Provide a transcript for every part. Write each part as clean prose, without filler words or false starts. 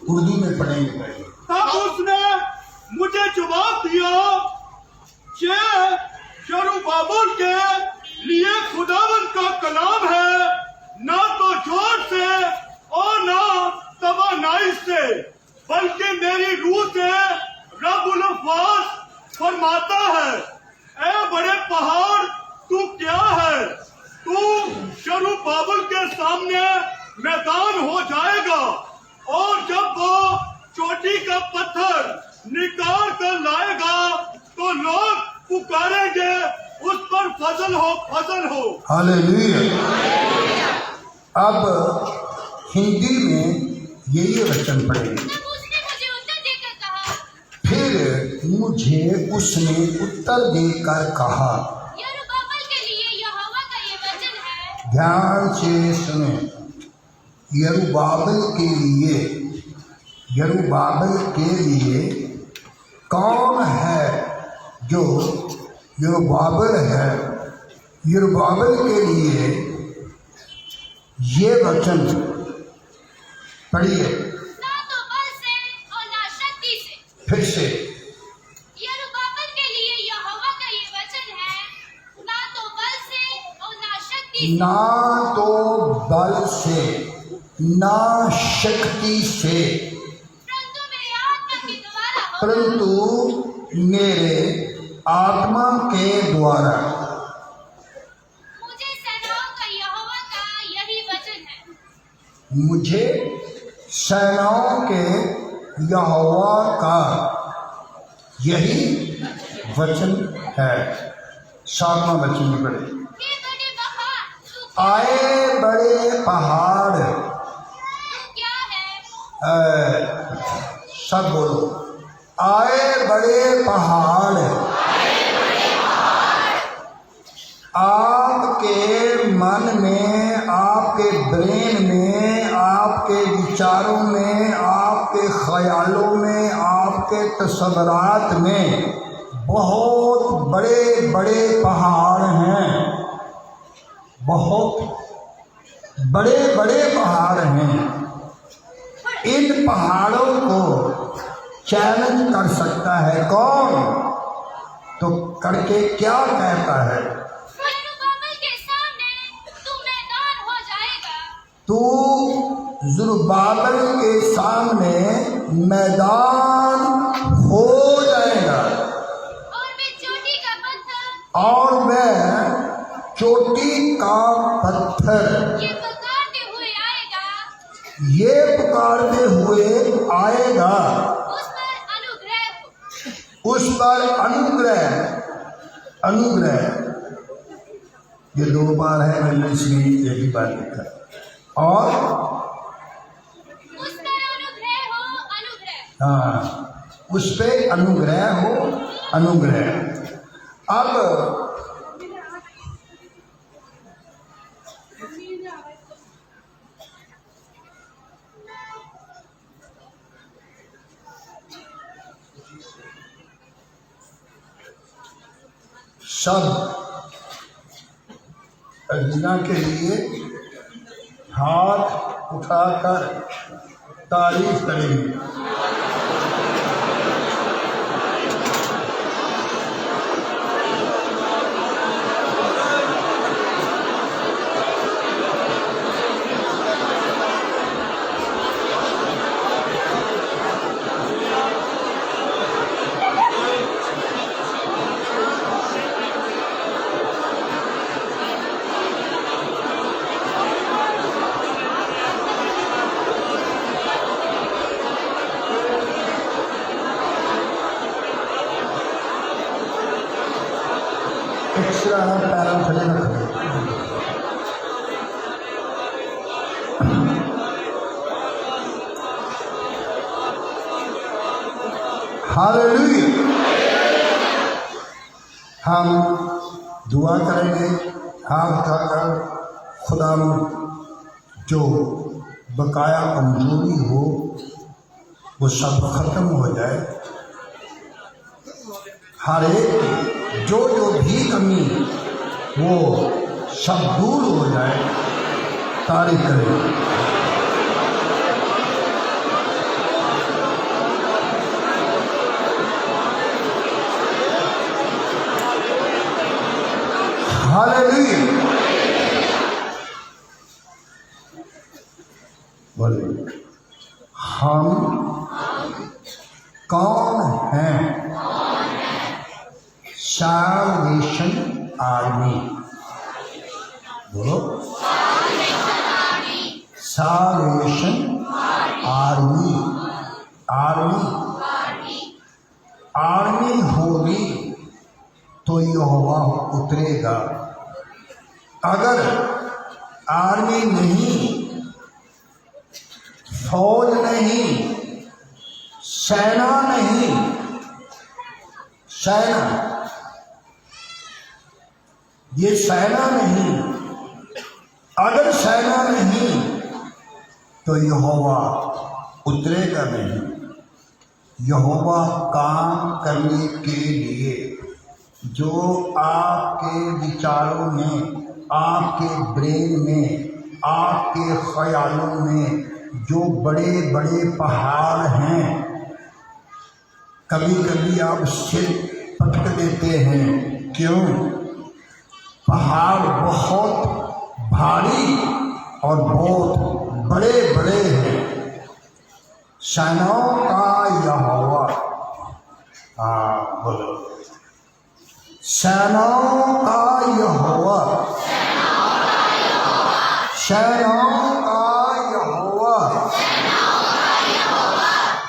उर्दू में पढ़ेंगे। तब उसने मुझे जवाब दिया कि जरुब्बाबिल के लिए खुदावंद का कलाम है, ना तो जोर से और ना तवानाई से, बल्कि मेरी रूह से रब्बुल अफ़वास फरमाता है, ऐ बड़े पहाड़ तू क्या है, तू जरुब्बाबिल के सामने मैदान हो जाएगा, और जब वो चोटी का पत्थर निकाल कर लाएगा तो लोग पुकारेंगे उस पर फजल हो, फजल हो। हालेलुया। अब हिंदी में यही वचन पढ़ेंगे। फिर मुझे उसने उत्तर देकर कहा, यरुब्बाबिल के लिए यहोवा का ये वचन है। ध्यान से सुने। यरुब्बाबिल के लिए कौन है जो यरुब्बाबिल है? यरुब्बाबिल के लिए ये वचन पढ़िए ना तो बल से और ना शक्ति से। फिर से। यरुब्बाबिल के लिए यहोवा का ये वचन है, ना तो बल से और ना शक्ति से। ना तो बल से ना शक्ति से, परंतु मेरे आत्मा के द्वारा। मुझे सेनाओं का यहोवा का यही वचन है। मुझे सेनाओं के यहोवा का यही वचन है। 7वां वचन भी पढ़े। आए बड़े पहाड़ क्या है? सब बोलो। आए बड़े पहाड़, आपके मन में, आपके ब्रेन में, आपके विचारों में, आपके ख्यालों में, आपके तस्वुरात में बहुत बड़े बड़े पहाड़ हैं। बहुत बड़े बड़े पहाड़ हैं। इन पहाड़ों को चैलेंज कर सकता है कौन? तो करके क्या कहता है? यरुब्बाबिल के सामने तू मैदान हो जाएगा। तू ज़रुब्बाबिल के सामने मैदान हो जाएगा, और मैं चोटी का पत्थर, और वह चोटी का पत्थर ये पुकारते हुए आएगा। ये पुकारते हुए आएगा। उस पर अनुग्रह हो। उस पर अनुग्रह। अनुग्रह ये 2 बार है, मैंने इसलिए एक ही बार लिखा। और उस पर अनुग्रह हो, अनुग्रह। हाँ, उस पे अनुग्रह हो, अनुग्रह। अब सब अर्जना के लिए हाथ उठाकर तारीफ करेंगे। एक्स्ट्रा पैरों थले रखो। हालेलुया। हम दुआ करेंगे हाथ उठाकर। खुदा जो बकाया कमजोरी हो वो सब खत्म हो जाए। हर एक जो भी कमी वो सब दूर हो जाए। तारीफ करें। हालेलुया। बोलिए, हम कौन हैं? Salvation Army. बोलो, साल्वेशन आर्मी। आर्मी होगी तो यहोवा उतरेगा। अगर आर्मी नहीं, फौज नहीं, सेना नहीं, सेना, ये सेना नहीं, अगर सेना नहीं तो यहोवा उतरेगा नहीं। यहोवा काम करने के लिए जो आपके विचारों में, आपके ब्रेन में, आपके ख्यालों में जो बड़े बड़े पहाड़ हैं, कभी कभी आप सिर पटक देते हैं। क्यों? पहाड़ बहुत भारी और बहुत बड़े बड़े हैं। सेनाओं का यहोवा, बोलो, सेनाओं का यहोवा, सेनाओं का यहोवा,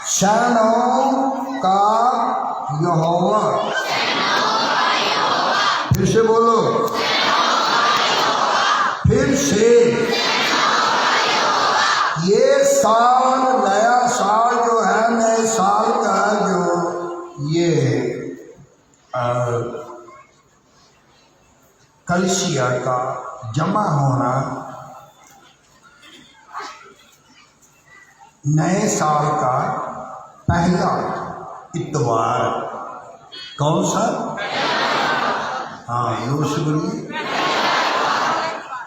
सेनाओं का यहोवा। फिर से बोलो, फिर से। ये साल, नया साल जो है, नए साल का जो ये कलिसिया का जमा होना, नए साल का पहला इतवार, कौन सा? हाँ, जोर से बोलिए,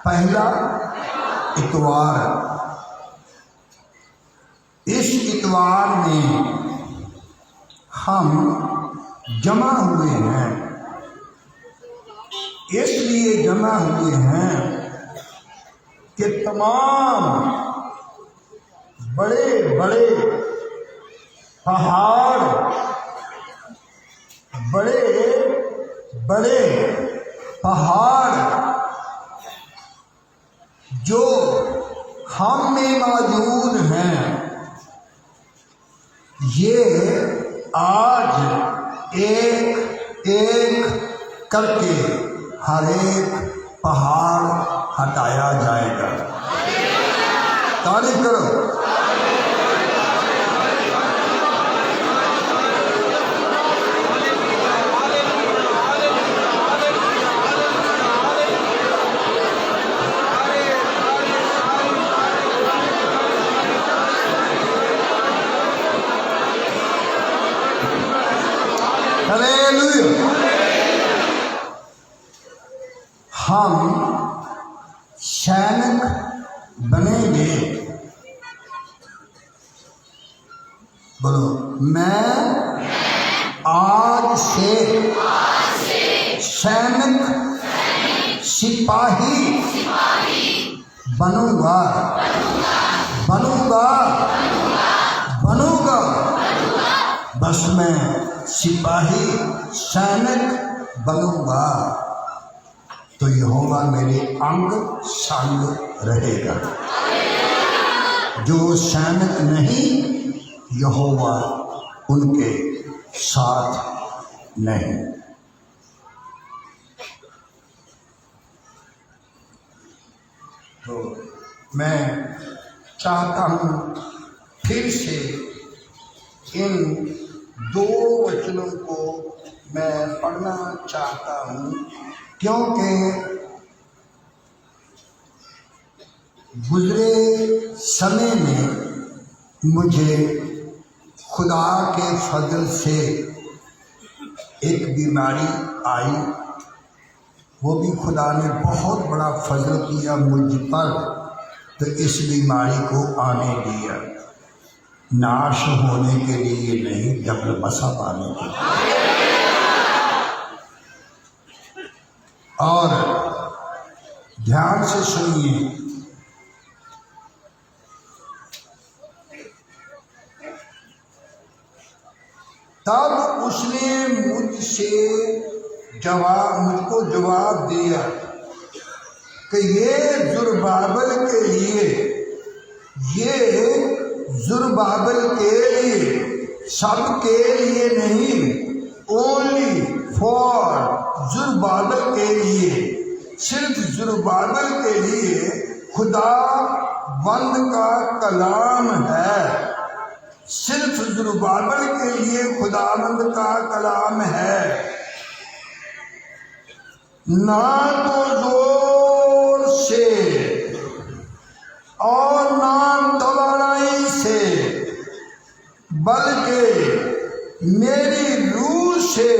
पहला इतवार। इस इतवार में हम जमा हुए हैं। इसलिए जमा हुए हैं कि तमाम बड़े बड़े पहाड़, बड़े बड़े पहाड़ जो हम में मौजूद हैं, ये आज एक एक करके हर एक पहाड़ हटाया जाएगा। तारीफ करो। हालेलुया। हम सैनिक बनेंगे। बोलो, मैं आज से सैनिक, सिपाही बनूंगा, बनूंगा, बनूंगा। बस मैं सिपाही, सैनिक बनूंगा तो यहोवा मेरे अंग संग रहेगा। जो सैनिक नहीं, यहोवा उनके साथ नहीं। तो मैं चाहता हूँ फिर से इन दो वचनों को मैं पढ़ना चाहता हूँ, क्योंकि गुजरे समय में मुझे खुदा के फजल से एक बीमारी आई। वो भी खुदा ने बहुत बड़ा फजल किया मुझ पर, तो इस बीमारी को आने दिया, नाश होने के लिए नहीं, डबल बसा पाने के लिए। और ध्यान से सुनिए। तब उसने मुझको जवाब दिया कि ये ज़ुरबाबेल के लिए, सबके लिए नहीं, ओनली फॉर ज़ुरबाबेल के लिए, सिर्फ ज़ुरबाबेल के लिए खुदावंद का कलाम है। सिर्फ ज़ुरबाबेल के लिए खुदावंद का कलाम है, ना तो जोर से और ना तवानाई से, बल्कि मेरी रूह से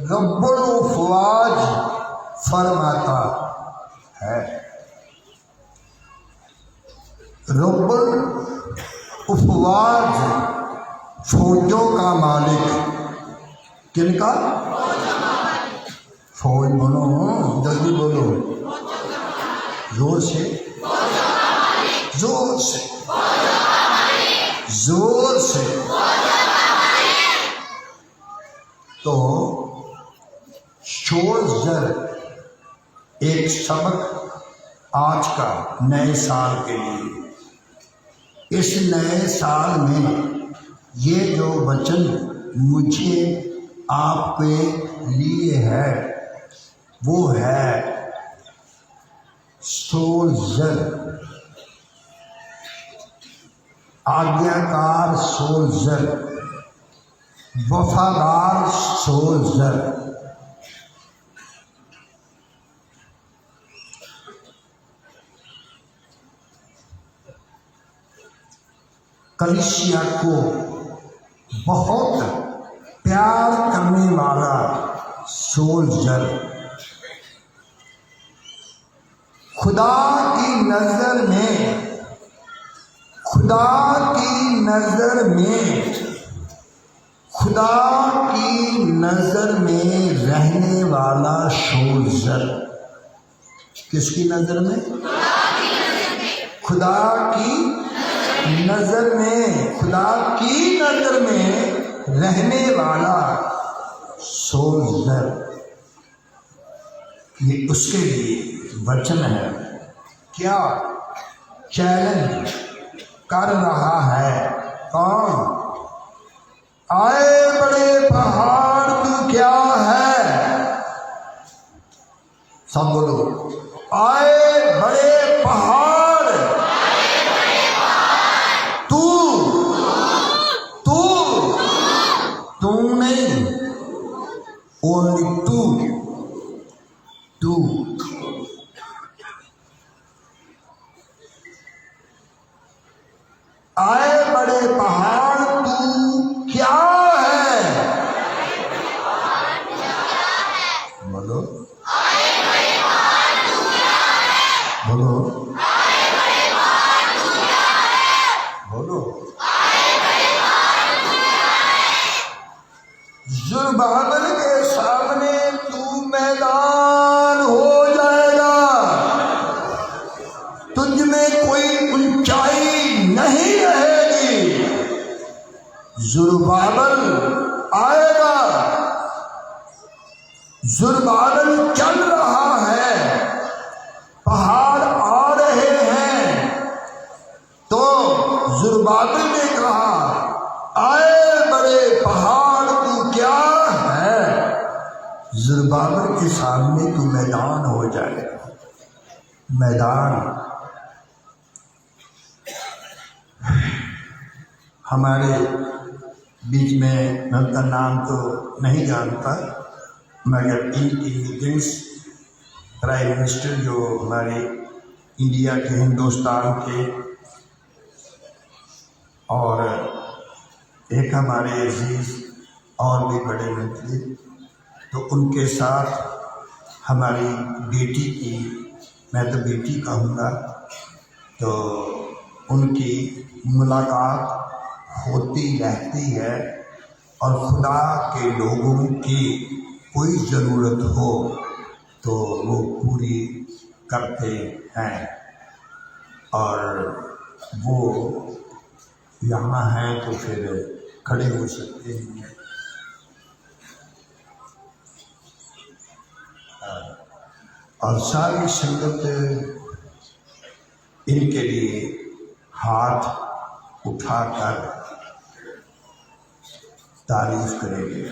रब्बुल अफ़वाज फरमाता है। रब्बुल अफ़वाज, फौजों का मालिक। किनका? फौज बोलो, जल्दी बोलो, जोर से, जोर से, जोर से। तो शोल्जर एक सबक आज का नए साल के लिए। इस नए साल में ये जो वचन मुझे आपके लिए है वो है सोल्जर, आज्ञाकार सोल्जर, वफादार सोल्जर। कलीसिया को बहुत प्यार करने वाला सोल्जर, खुदा की नजर में, खुदा की नजर में, खुदा की नजर में रहने वाला सोल्जर। किसकी नजर में? खुदा की नजर में, खुदा की नजर में रहने वाला सोल्जर। ये उसके लिए वचन है। क्या चैलेंज कर रहा है? कौन? आए बड़े पहाड़ तू क्या है? सब बोलो, आए बड़े पहाड़ तू नहीं, ओनली तू। आए बड़े पहाड़ तू क्या है? बोलो, बोलो, बोलो। ज़ुरबाबेल के सामने तू मैदान हो जाएगा, तुझ में कोई ऊंचाई नहीं रहेगी। ज़ुरबाबेल आएगा, ज़ुरबाबेल चल रहा है, पहाड़ आ रहे हैं। तो ज़ुरबाबेल ने कहा, आए बड़े पहाड़ तू क्या है? ज़ुरबाबेल के सामने तू मैदान हो जाएगा, मैदान। हमारे बीच में, मैं उनका नाम तो नहीं जानता, मगर इंडियंस प्राइम मिनिस्टर जो हमारे इंडिया के, हिंदुस्तान के, और एक हमारे अजीज और भी बड़े मंत्री, तो उनके साथ हमारी बेटी की, मैं तो बेटी कहूँगा, तो उनकी मुलाकात होती रहती है। और खुदा के लोगों की कोई ज़रूरत हो तो वो पूरी करते हैं और वो यहाँ हैं तो फिर खड़े हो सकते हैं। और सारी संगत इनके लिए हाथ उठाकर तारीफ करेंगे।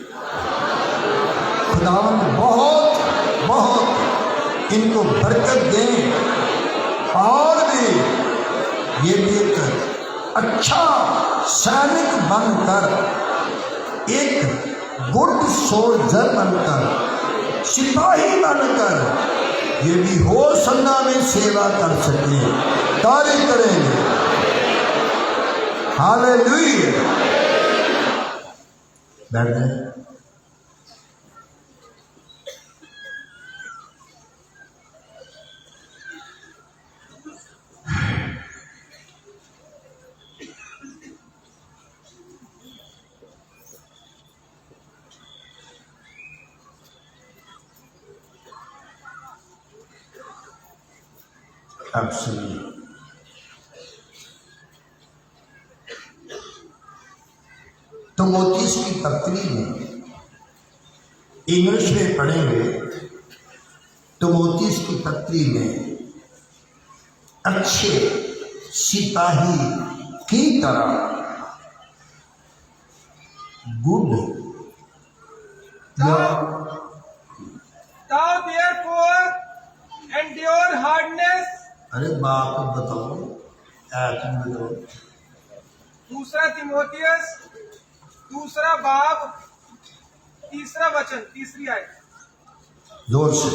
खुदावंद बहुत बहुत इनको बरकत दें और भी ये भी एक अच्छा सैनिक बनकर, एक गुड सोल्जर बनकर, सिपाही बनकर ये भी हो सन्ना में सेवा कर सके। तारीफ करेंगे। हालेलुया। बैठ जाए। Absolutely. तो मोतीस की पत्री में इंग्लिश में पढ़ेंगे तो मोतीस की पत्री में अच्छे सिपाही की तरह good Thou therefore endure hardness. अरे बाप बताओ तुम बताओ। दूसरा तिमोथियस दूसरा बाब तीसरा वचन तीसरी आयत। जोर से।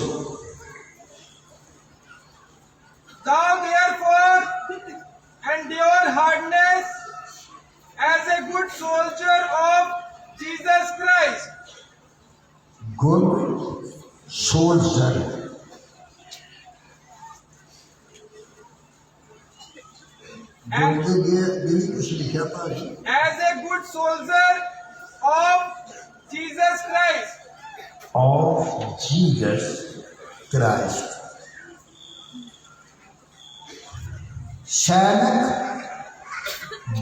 Thou therefore endure hardness as a good soldier of Jesus Christ. Good soldier. कुछ लिखा था। As a good soldier of Jesus Christ. Of Jesus Christ. सैनिक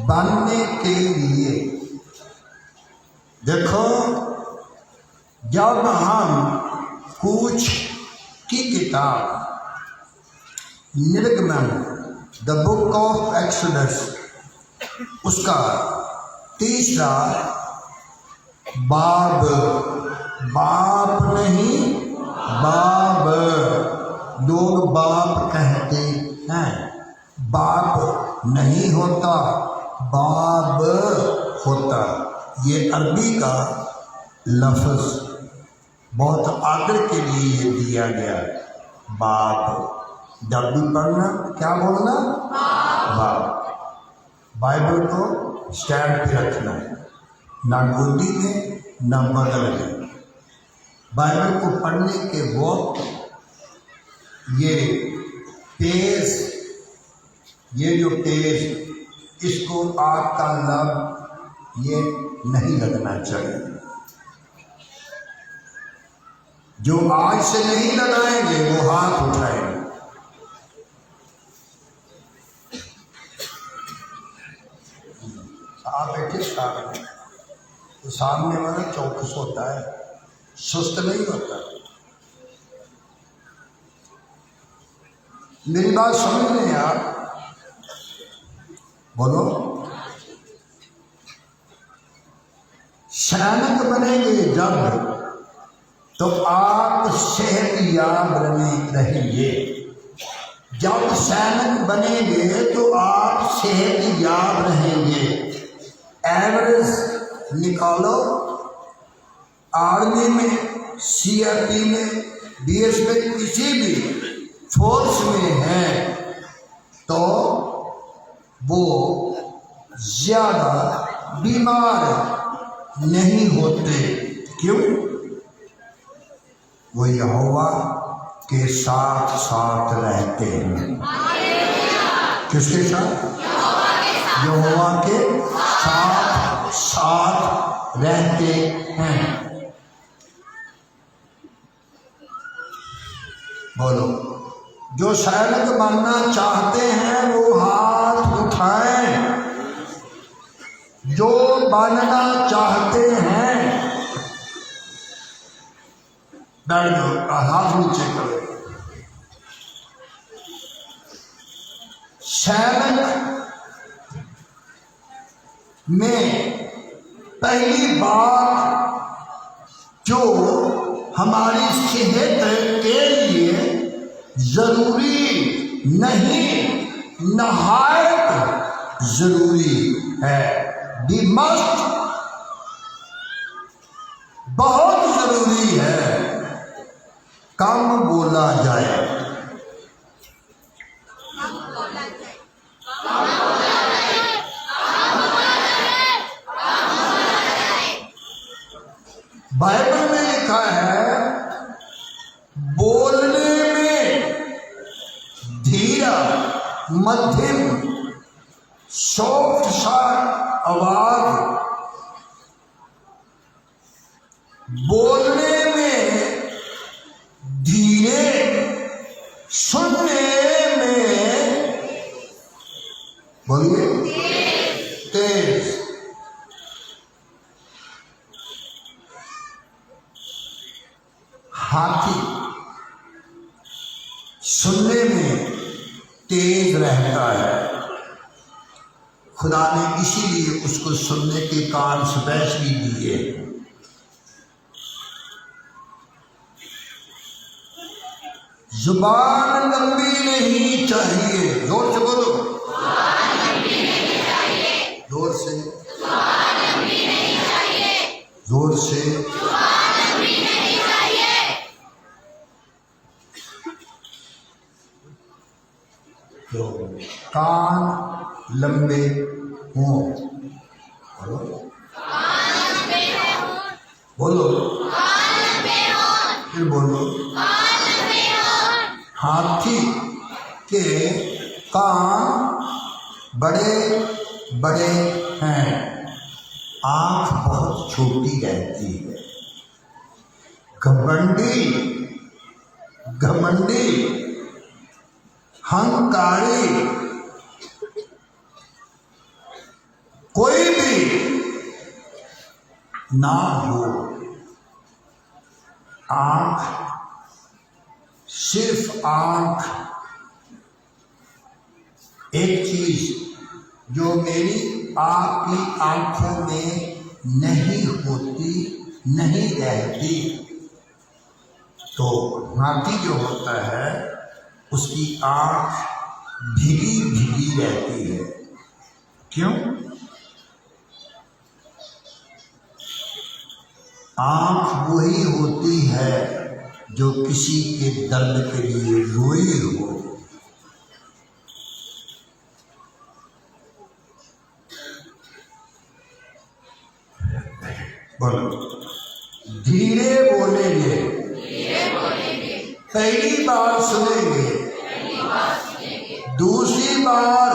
बनने के लिए देखो, जब हम कूच की किताब निर्गमन द बुक ऑफ एक्सोडस उसका तीसरा बाब, बाप नहीं बाब, लोग बाप कहते हैं, बाप नहीं होता बाब होता। ये अरबी का लफ्ज़ बहुत आदर के लिए ये दिया गया। बाप जब भी पढ़ना क्या बोलना? बाप। बाइबल को स्टैंड पे रखना, ना गोदी में ना बगल में। बाइबल को पढ़ने के वक्त ये पेज, ये जो पेज, इसको आपका लब ये नहीं लगना चाहिए। जो आज से नहीं लगाएंगे वो हाथ उठाएंगे। आप बैठे सामने, तो सामने वाला चौकस होता है, सुस्त नहीं होता। मेरी बात समझ रहे हैं आप? बोलो। सैनिक बनेंगे जब, तो आप सेहतयाब रहेंगे। जब सैनिक बनेंगे तो आप सेहतयाब रहेंगे। एवरेज निकालो, आर्मी में, सीआरपी में, बीएस में, किसी भी फोर्स में है तो वो ज़्यादा बीमार नहीं होते। क्यों? वो यहोवा के साथ साथ रहते हैं। किसके साथ? यहोवा के साथ साथ रहते हैं। बोलो। जो सैनिक बनना चाहते हैं वो हाथ उठाएं। जो बनना चाहते हैं बैठ जाओ, हाथ नीचे करो। सैनिक में पहली बात जो हमारी सेहत के लिए जरूरी नहीं, नहायत जरूरी है। वी मस्ट, बहुत जरूरी है, कम बोला जाए। बाइबल में लिखा है बोलने में धीरा, मध्यम, सॉफ्ट सा आवाज, बोलने में धीरे, सुनने में बोलिए तेज। हाथी सुनने में तेज रहता है, खुदा ने इसीलिए उसको सुनने के कान स्पेशली दिए। जुबान लंबी नहीं चाहिए, जोर से बोलो, जोर से, जोर से। तो कान लंबे हों, बोलो, बोलो, फिर बोलो। हाथी के कान बड़े बड़े हैं, आंख बहुत छोटी रहती है। घमंडी, घमंडी, हंकारी कोई भी ना हो। आंख, सिर्फ आंख एक चीज जो मेरी आपकी आंखों में नहीं होती, नहीं रहती। तो हाथी जो होता है उसकी आंख भीगी भीगी रहती है। क्यों? आंख वही होती है जो किसी के दर्द के लिए रोई हो। बोलो, धीरे बोलेंगे, पहली बार सुनेंगे, दूसरी बार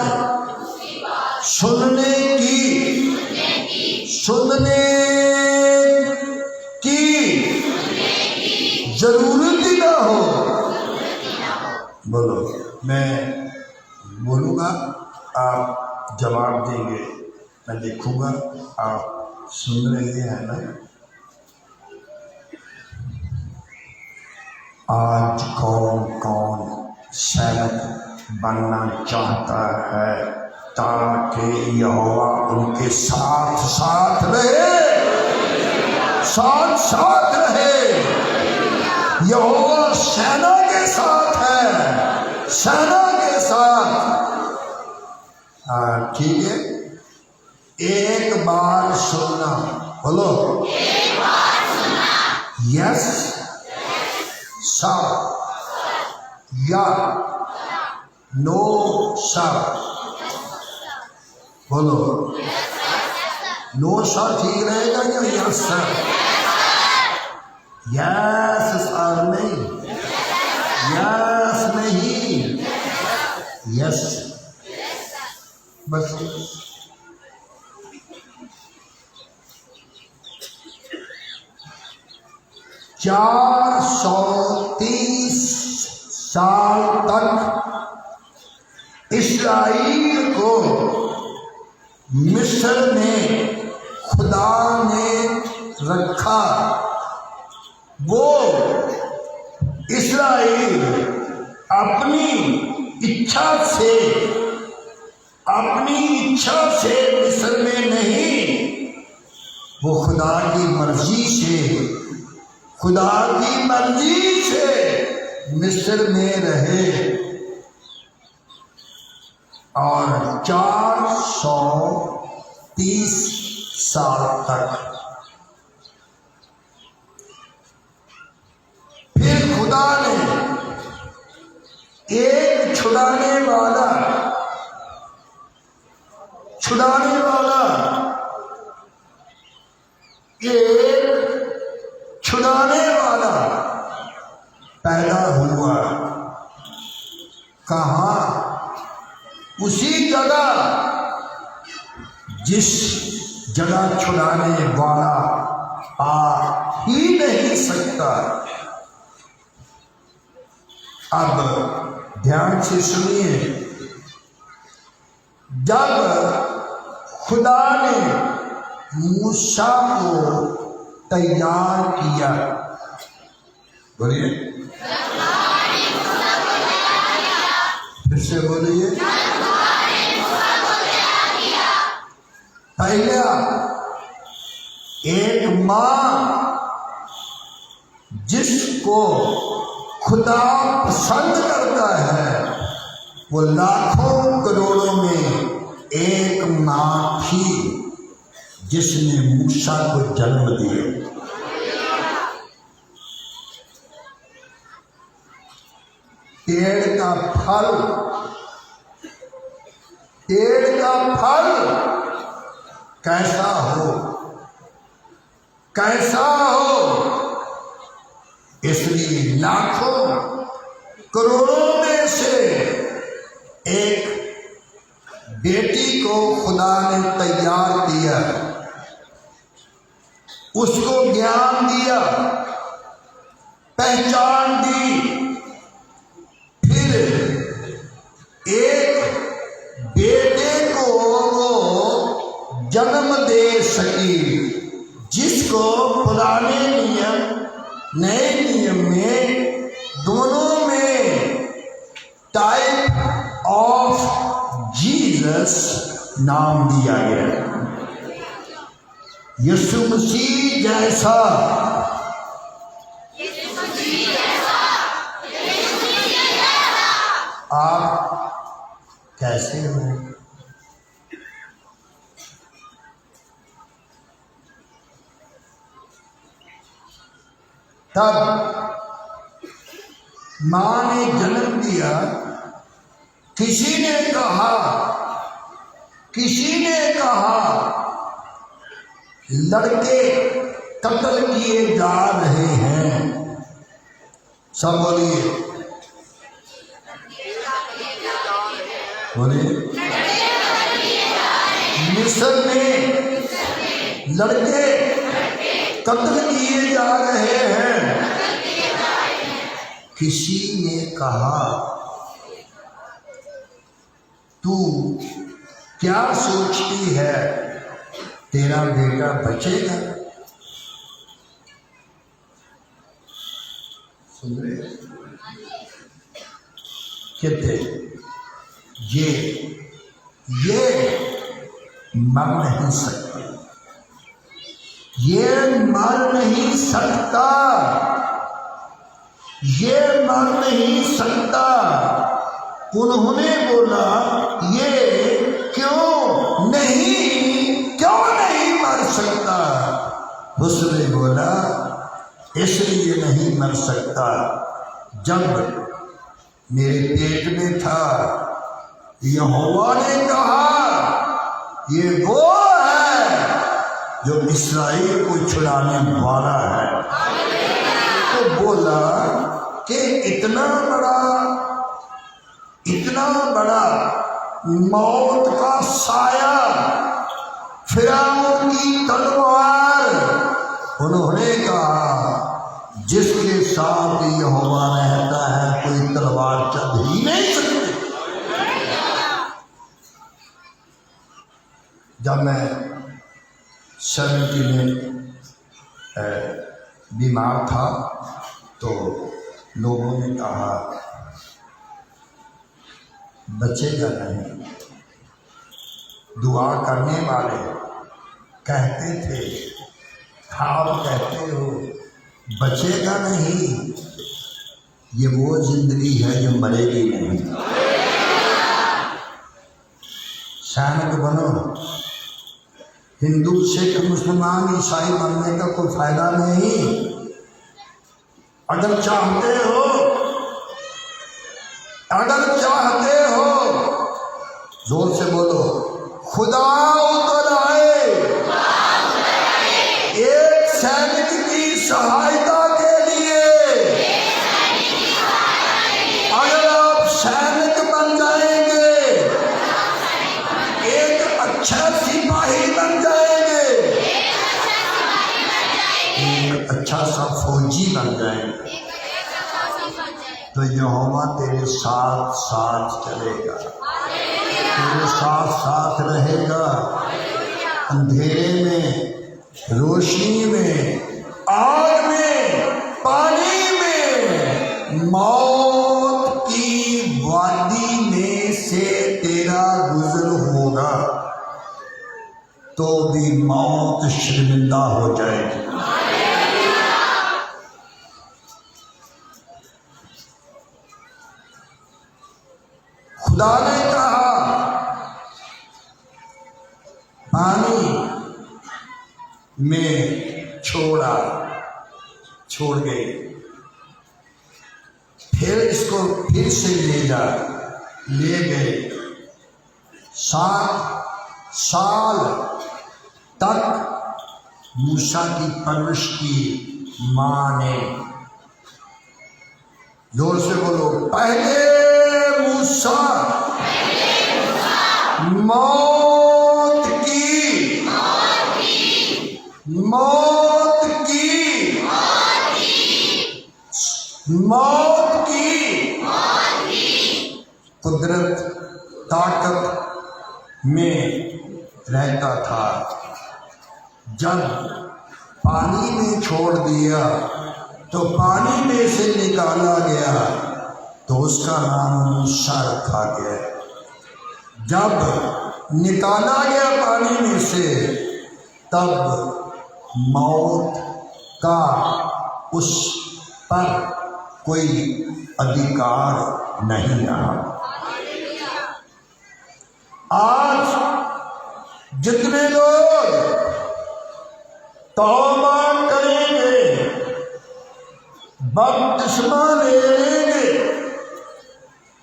सुनने की जरूरत ही ना हो। बोलो, मैं बोलूँगा, आप जवाब देंगे, मैं देखूँगा आप सुन रहे हैं ना। आज कौन कौन सैनिक बनना चाहता है ताकि यहोवा उनके साथ साथ रहे, साथ साथ रहे। यहोवा सेना के साथ है, सेना के साथ। हाँ, ठीक है, एक बार सुनना, बोलो, एक बार सुनना। यस, सर, या, नो सर, बोलो। नो सर ठीक रहेगा या यस सर? यस सर नहीं, यस नहीं, यस बस। 430 साल तक इस्राएल को मिस्र में खुदा ने रखा, वो इस्राएल अपनी इच्छा से मिस्र में नहीं, वो खुदा की मर्जी से मिस्र में रहे और 430 साल तक। फिर खुदा ने एक छुड़ाने वाला पैदा हुआ। कहाँ? उसी जगह जिस जगह छुड़ाने वाला आ ही नहीं सकता। अब ध्यान से सुनिए, जब खुदा ने मूसा को तैयार किया, बोलिए, फिर से बोलिए, पहले एक माँ जिसको खुदा पसंद करता है, वो लाखों करोड़ों में एक माँ थी जिसने मूसा को जन्म दिया। पेड़ का फल कैसा हो, इसलिए लाखों करोड़ों में से एक बेटी को खुदा ने तैयार किया, उसको ज्ञान दिया, पहचान दी, फिर एक बेटे को जन्म दे सकी जिसको पुराने नियम नए नियम में दोनों में टाइप ऑफ जीसस नाम दिया गया। यीशु मसीह जैसा आप कैसे हो? तब मां ने जन्म दिया। किसी ने कहा लड़के कत्ल किए जा रहे हैं। सब बोलिए, मिस्र में लड़के कत्ल किए जा रहे हैं। किसी ने कहा, तू क्या सोचती है, तेरा बेटा बचेगा? सुन रहे? कहते ये मर नहीं सकता, ये मर नहीं सकता। उन्होंने बोला, ये क्यों नहीं मर सकता? उसने बोला, इसलिए नहीं मर सकता, जब मेरे पेट में था यहोवा ने कहा, ये वो है जो इस्राएल को छुड़ाने वाला है। तो बोला कि इतना बड़ा मौत का साया, फिरौन की तलवार। उन्होंने कहा, जिसके साथ यहोवा रहता है कोई तलवार चल ही समिति में बीमार था तो लोगों ने कहा बचेगा नहीं। दुआ करने वाले कहते थे, आप कहते हो बचेगा नहीं, ये वो जिंदगी है जो मरेगी नहीं। सैनिक बनो, हिंदू सिख मुसलमान ईसाई बनने का कोई फायदा नहीं। अगर चाहते हो जोर से बोलो, खुदा उतर आए एक सैनिक की सहायता के लिए। अगर आप सैनिक बन जाएंगे, एक अच्छा सिपाही बन जाएंगे, एक अच्छा सा फौजी बन जाएंगे, तो यहोवा तेरे साथ साथ चलेगा, तेरे साथ साथ रहेगा। अंधेरे में, रोशनी में, आग में, पानी में, मौत की वादी में से तेरा गुजर होगा तो भी मौत शर्मिंदा हो जाएगी। खुदा ने कहा पानी में छोड़ गए, फिर इसको फिर से ले गए। 7 साल तक मूसा की परवरिश की माँ ने, जोर से बोलो, पहले मूसा मौत की कुदरत ताकत में रहता था। जब पानी में छोड़ दिया तो पानी में से निकाला गया तो उसका नाम मूसा रखा गया। जब निकाला गया पानी में से तब मौत का उस पर कोई अधिकार नहीं रहा। आज जितने लोग तौबा करेंगे, बपतिस्मा ले लेंगे,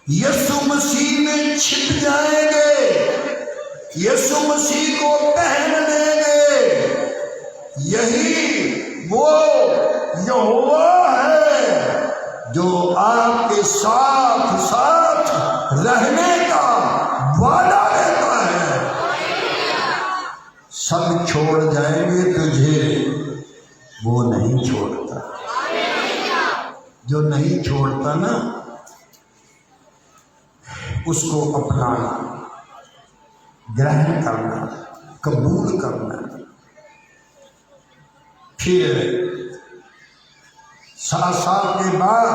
यीशु मसीह में छिप जाएंगे, यीशु मसीह को पहन लेंगे, यही वो यहोवा है जो आपके साथ साथ रहने का वादा देता है। सब छोड़ जाएंगे तुझे, वो नहीं छोड़ता। जो नहीं छोड़ता ना, उसको अपनाना, ग्रहण करना, कबूल करना। फिर 7 साल के बाद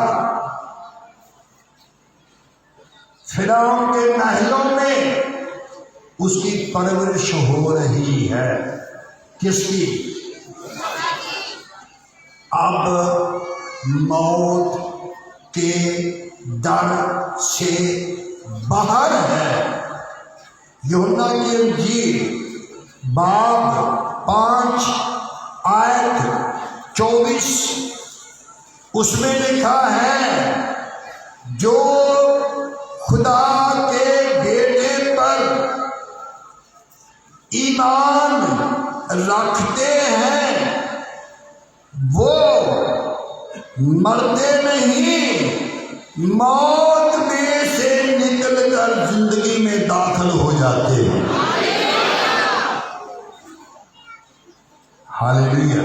फिरौन के महलों में उसकी परवरिश हो रही है। किसकी? अब मौत के डर से बाहर है। यूहन्ना की इंजील बाब 5 आयत 24 उसमें लिखा है, जो खुदा के बेटे पर ईमान रखते हैं वो मरते नहीं, मौत में से निकलकर जिंदगी में दाखिल हो जाते हैं। हालेलुया।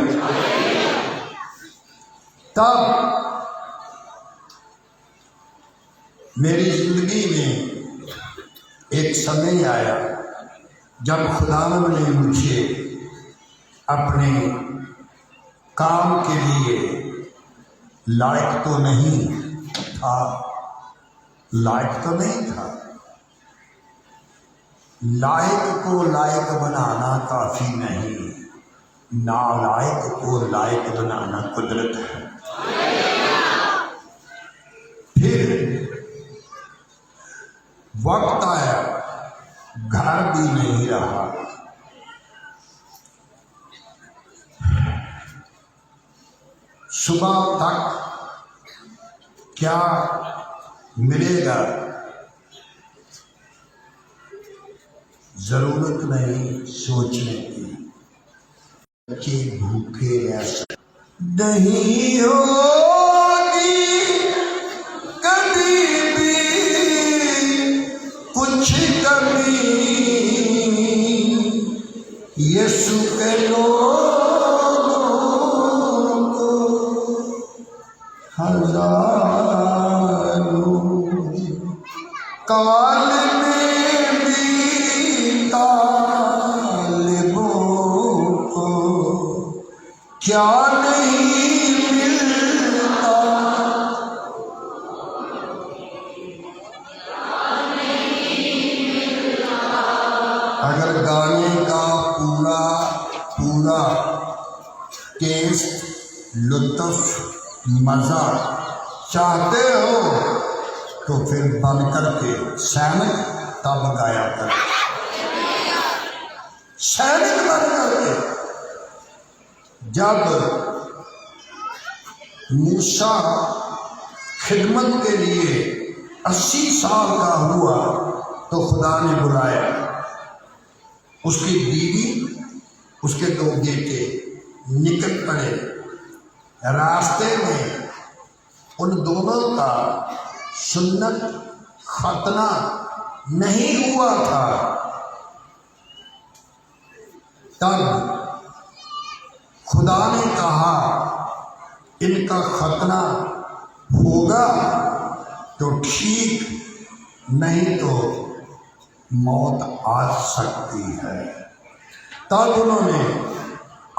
तब मेरी जिंदगी में एक समय आया जब खुदावंद ने मुझे अपने काम के लिए लायक तो नहीं था, लायक तो नहीं था। लायक को लायक बनाना काफी नहीं, नालायक को लायक बनाना कुदरत है। फिर वक्त आया, घर भी नहीं रहा, सुबह तक क्या मिलेगा जरूरत नहीं सोचने की। बच्चे भूखे रह सकते नहीं होगी कभी भी कुछ कमी, यीशु के लोगों को हजारों काल में भी तालिबों को क्या नहीं मिलता। अगर गाने का पूरा पूरा टेस्ट, लुत्फ, मजा चाहते हो तो फिर बंद करके सैनिक तब गाया कर, सैनिक बन करके। जब मूसा खिदमत के लिए 80 साल का हुआ तो खुदा ने बुलाया। उसकी बीवी, उसके 2 बेटे निकल पड़े। रास्ते में उन दोनों का सुन्नत खतना नहीं हुआ था। तब खुदा ने कहा इनका खतना होगा तो ठीक, नहीं तो मौत आ सकती है। तब उन्होंने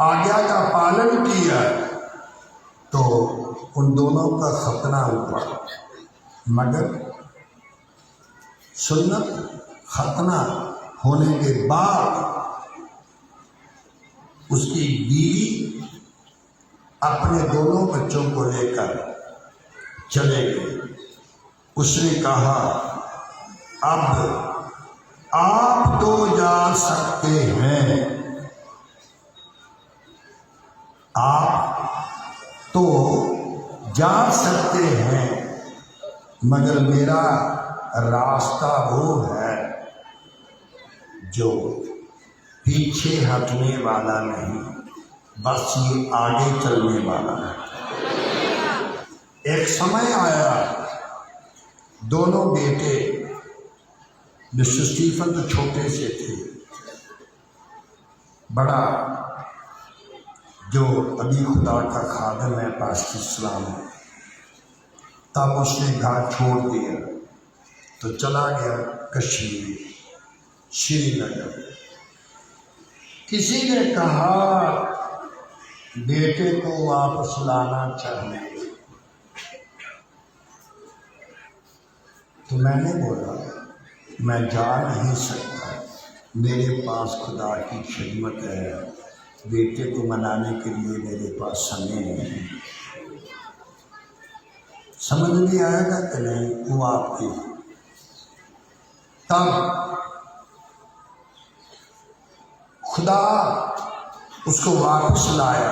आज्ञा का पालन किया तो उन दोनों का खतना हुआ। मगर सुन्नत खतना होने के बाद उसकी बीवी अपने दोनों बच्चों को लेकर चले गए। उसने कहा अब आप तो जा सकते हैं, आप तो जा सकते हैं, मगर मेरा रास्ता वो है जो पीछे हटने वाला नहीं, बस ये आगे चलने वाला है। एक समय आया, दोनों बेटे, मिस्टर स्टीफन तो छोटे से थे, बड़ा जो अभी खुदा का खादम है पास्टर इस्लाम, तब उसने घर छोड़ दिया तो चला गया कश्मीर, श्रीनगर। किसी ने कहा बेटे को वापस लाना चाहिए, तो मैंने बोला मैं जा नहीं सकता, मेरे पास खुदा की खिदमत है, बेटे को मनाने के लिए मेरे पास समय नहीं है। समझ नहीं आएगा कि नहीं वो आपकी। तब खुदा उसको वापस लाया।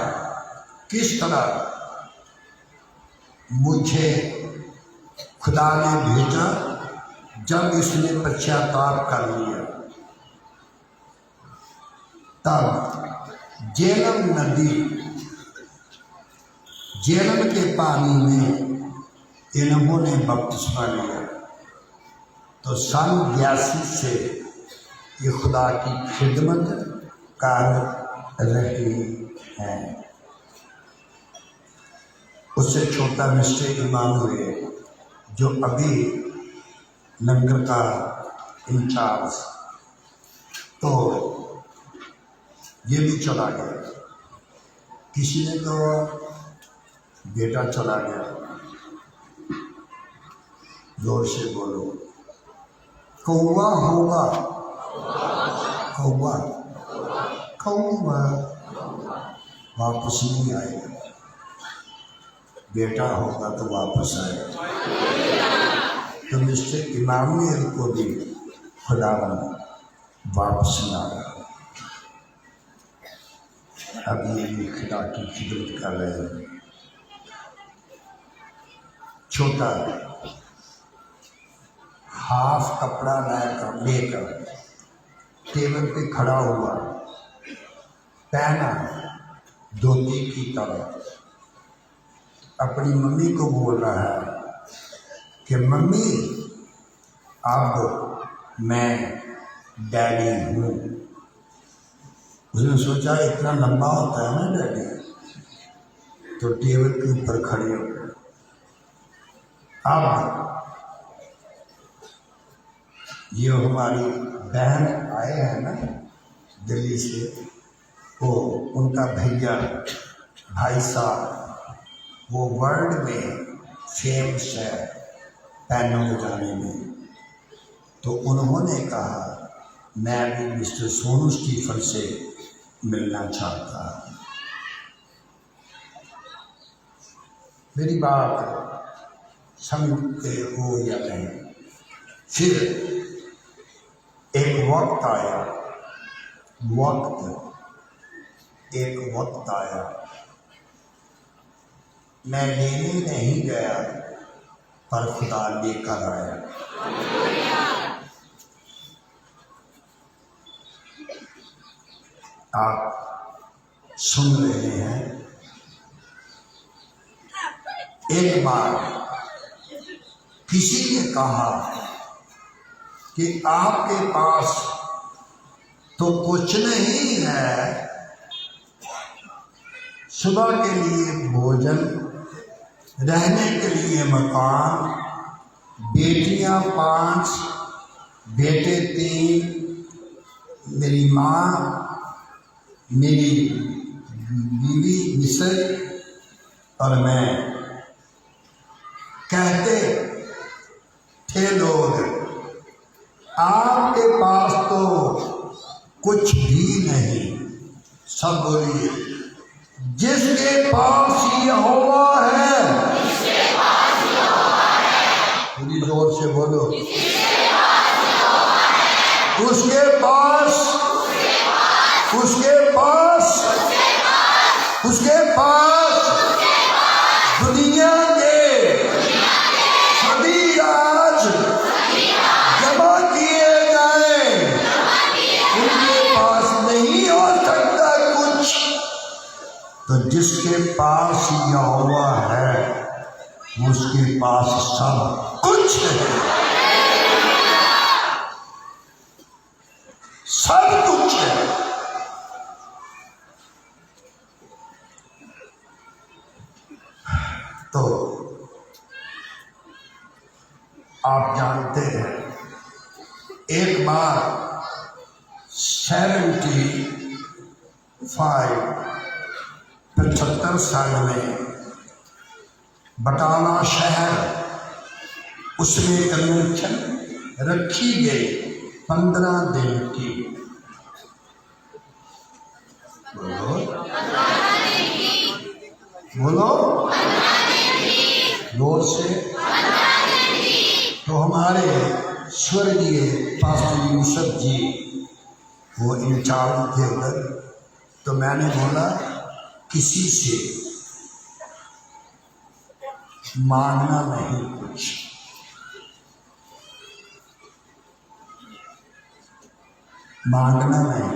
किस तरह? मुझे खुदा ने भेजा जब इसने पश्चाताप कर लिया। तब जेलम नदी, जेलम के पानी में इन्होंने बपतिस्मा लिया। तो सन 82 से ये खुदा की खिदमत कर रही हैं। उससे छोटा मिस्टर इमानुएल जो अभी लंगर का इंचार्ज, तो ये भी चला गया। किसी ने तो बेटा चला गया, जोर से बोलो, कौवा होगा, कौवा कौवा वापस नहीं आएगा, बेटा होगा तो वापस आएगा। तो मिस्टर इमानुएल को भी खुदावन वापस लाया। अब ये भी खुदा की खिदमत कर रहे हैं। छोटा हाफ कपड़ा लेकर टेबल पे खड़ा हुआ, पहना धोती की तरह, अपनी मम्मी को बोल रहा है कि मम्मी अब मैं डैडी हूँ। उसने सोचा इतना लंबा होता है ना डैडी, तो टेबल के ऊपर खड़े हो गए। अब ये हमारी बहन आए हैं ना दिल्ली से, वो उनका भैया भाई साहब वो वर्ल्ड में फेमस है पैनों बजाने में, तो उन्होंने कहा मैं भी मिस्टर सोनू स्टीफन से मिलना चाहता। मेरी बात समझते हो या नहीं? फिर एक वक्त आया, एक वक्त आया, मैं लेने नहीं गया पर खुदा लेकर आया। आप सुन रहे हैं। एक बार किसी ने कहा कि आपके पास तो कुछ नहीं है, सुबह के लिए भोजन, रहने के लिए मकान, बेटियां 5, बेटे 3, मेरी माँ, मेरी बीवी मिसेज और मैं। कहते थे लोग आपके पास तो कुछ भी नहीं। सब बोलिए, जिसके पास यहोवा है, पूरी जोर से बोलो, उसके पास दुनिया के सभी राज जमा किए जाए, उनके पास नहीं हो सकता कुछ। तो जिसके पास यहोवा है उसके पास सब कुछ है, सब कुछ है। तो आप जानते हैं एक बार 75 साल में बटाला शहर, उसमें कन्वेंशन रखी गई 15 दिन की। बोलो जोर से। तो हमारे स्वर्गीय पास्टर यूसुफ जी वो इंचार्ज थे उधर। तो मैंने बोला किसी से मांगना नहीं कुछ, मांगना नहीं।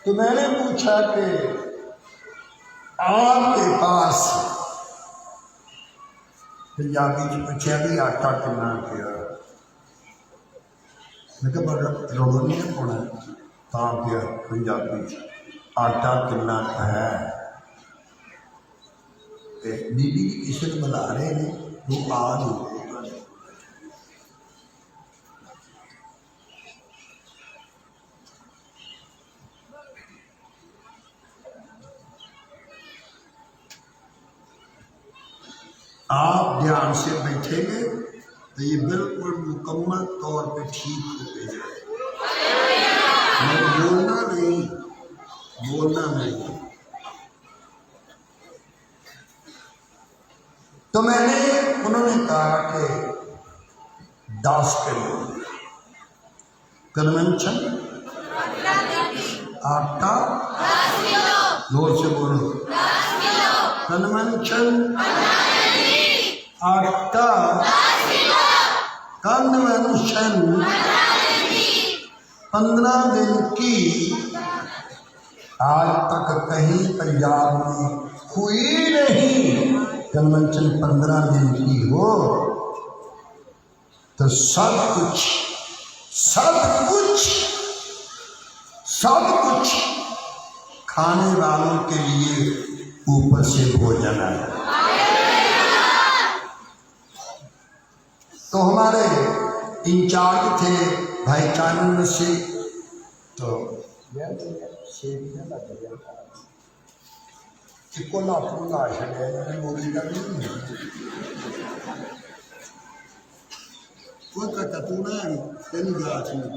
तो मैंने पूछा कि आपके पास, पंजाबी च पूछा भी आटा कितना पिया, मैं कहा रोड़ नहीं पौना तां पिया पंजाबी च आटा कितना है। बीबी किसी को बुला रहे हैं, वो आ नहीं। आप ध्यान से बैठेंगे तो ये बिल्कुल मुकम्मल तौर पे ठीक होते जाए। बोलना नहीं। तो उन्होंने कहा कि दास करो कन्वेंशन आटा जोर से बोलो कन्वेंशन आटा कन्वेंशन 15 दिन की आज तक कहीं पंजाब में हुई नहीं। कन्वेंशन 15 दिन की हो तो सब कुछ खाने वालों के लिए ऊपर से भोजन है। तो हमारे इंचार्ज थे भाई कानून से, तो कोल्हापुर मोदी का नहीं कोई कहता तू ना तेरी गाछ में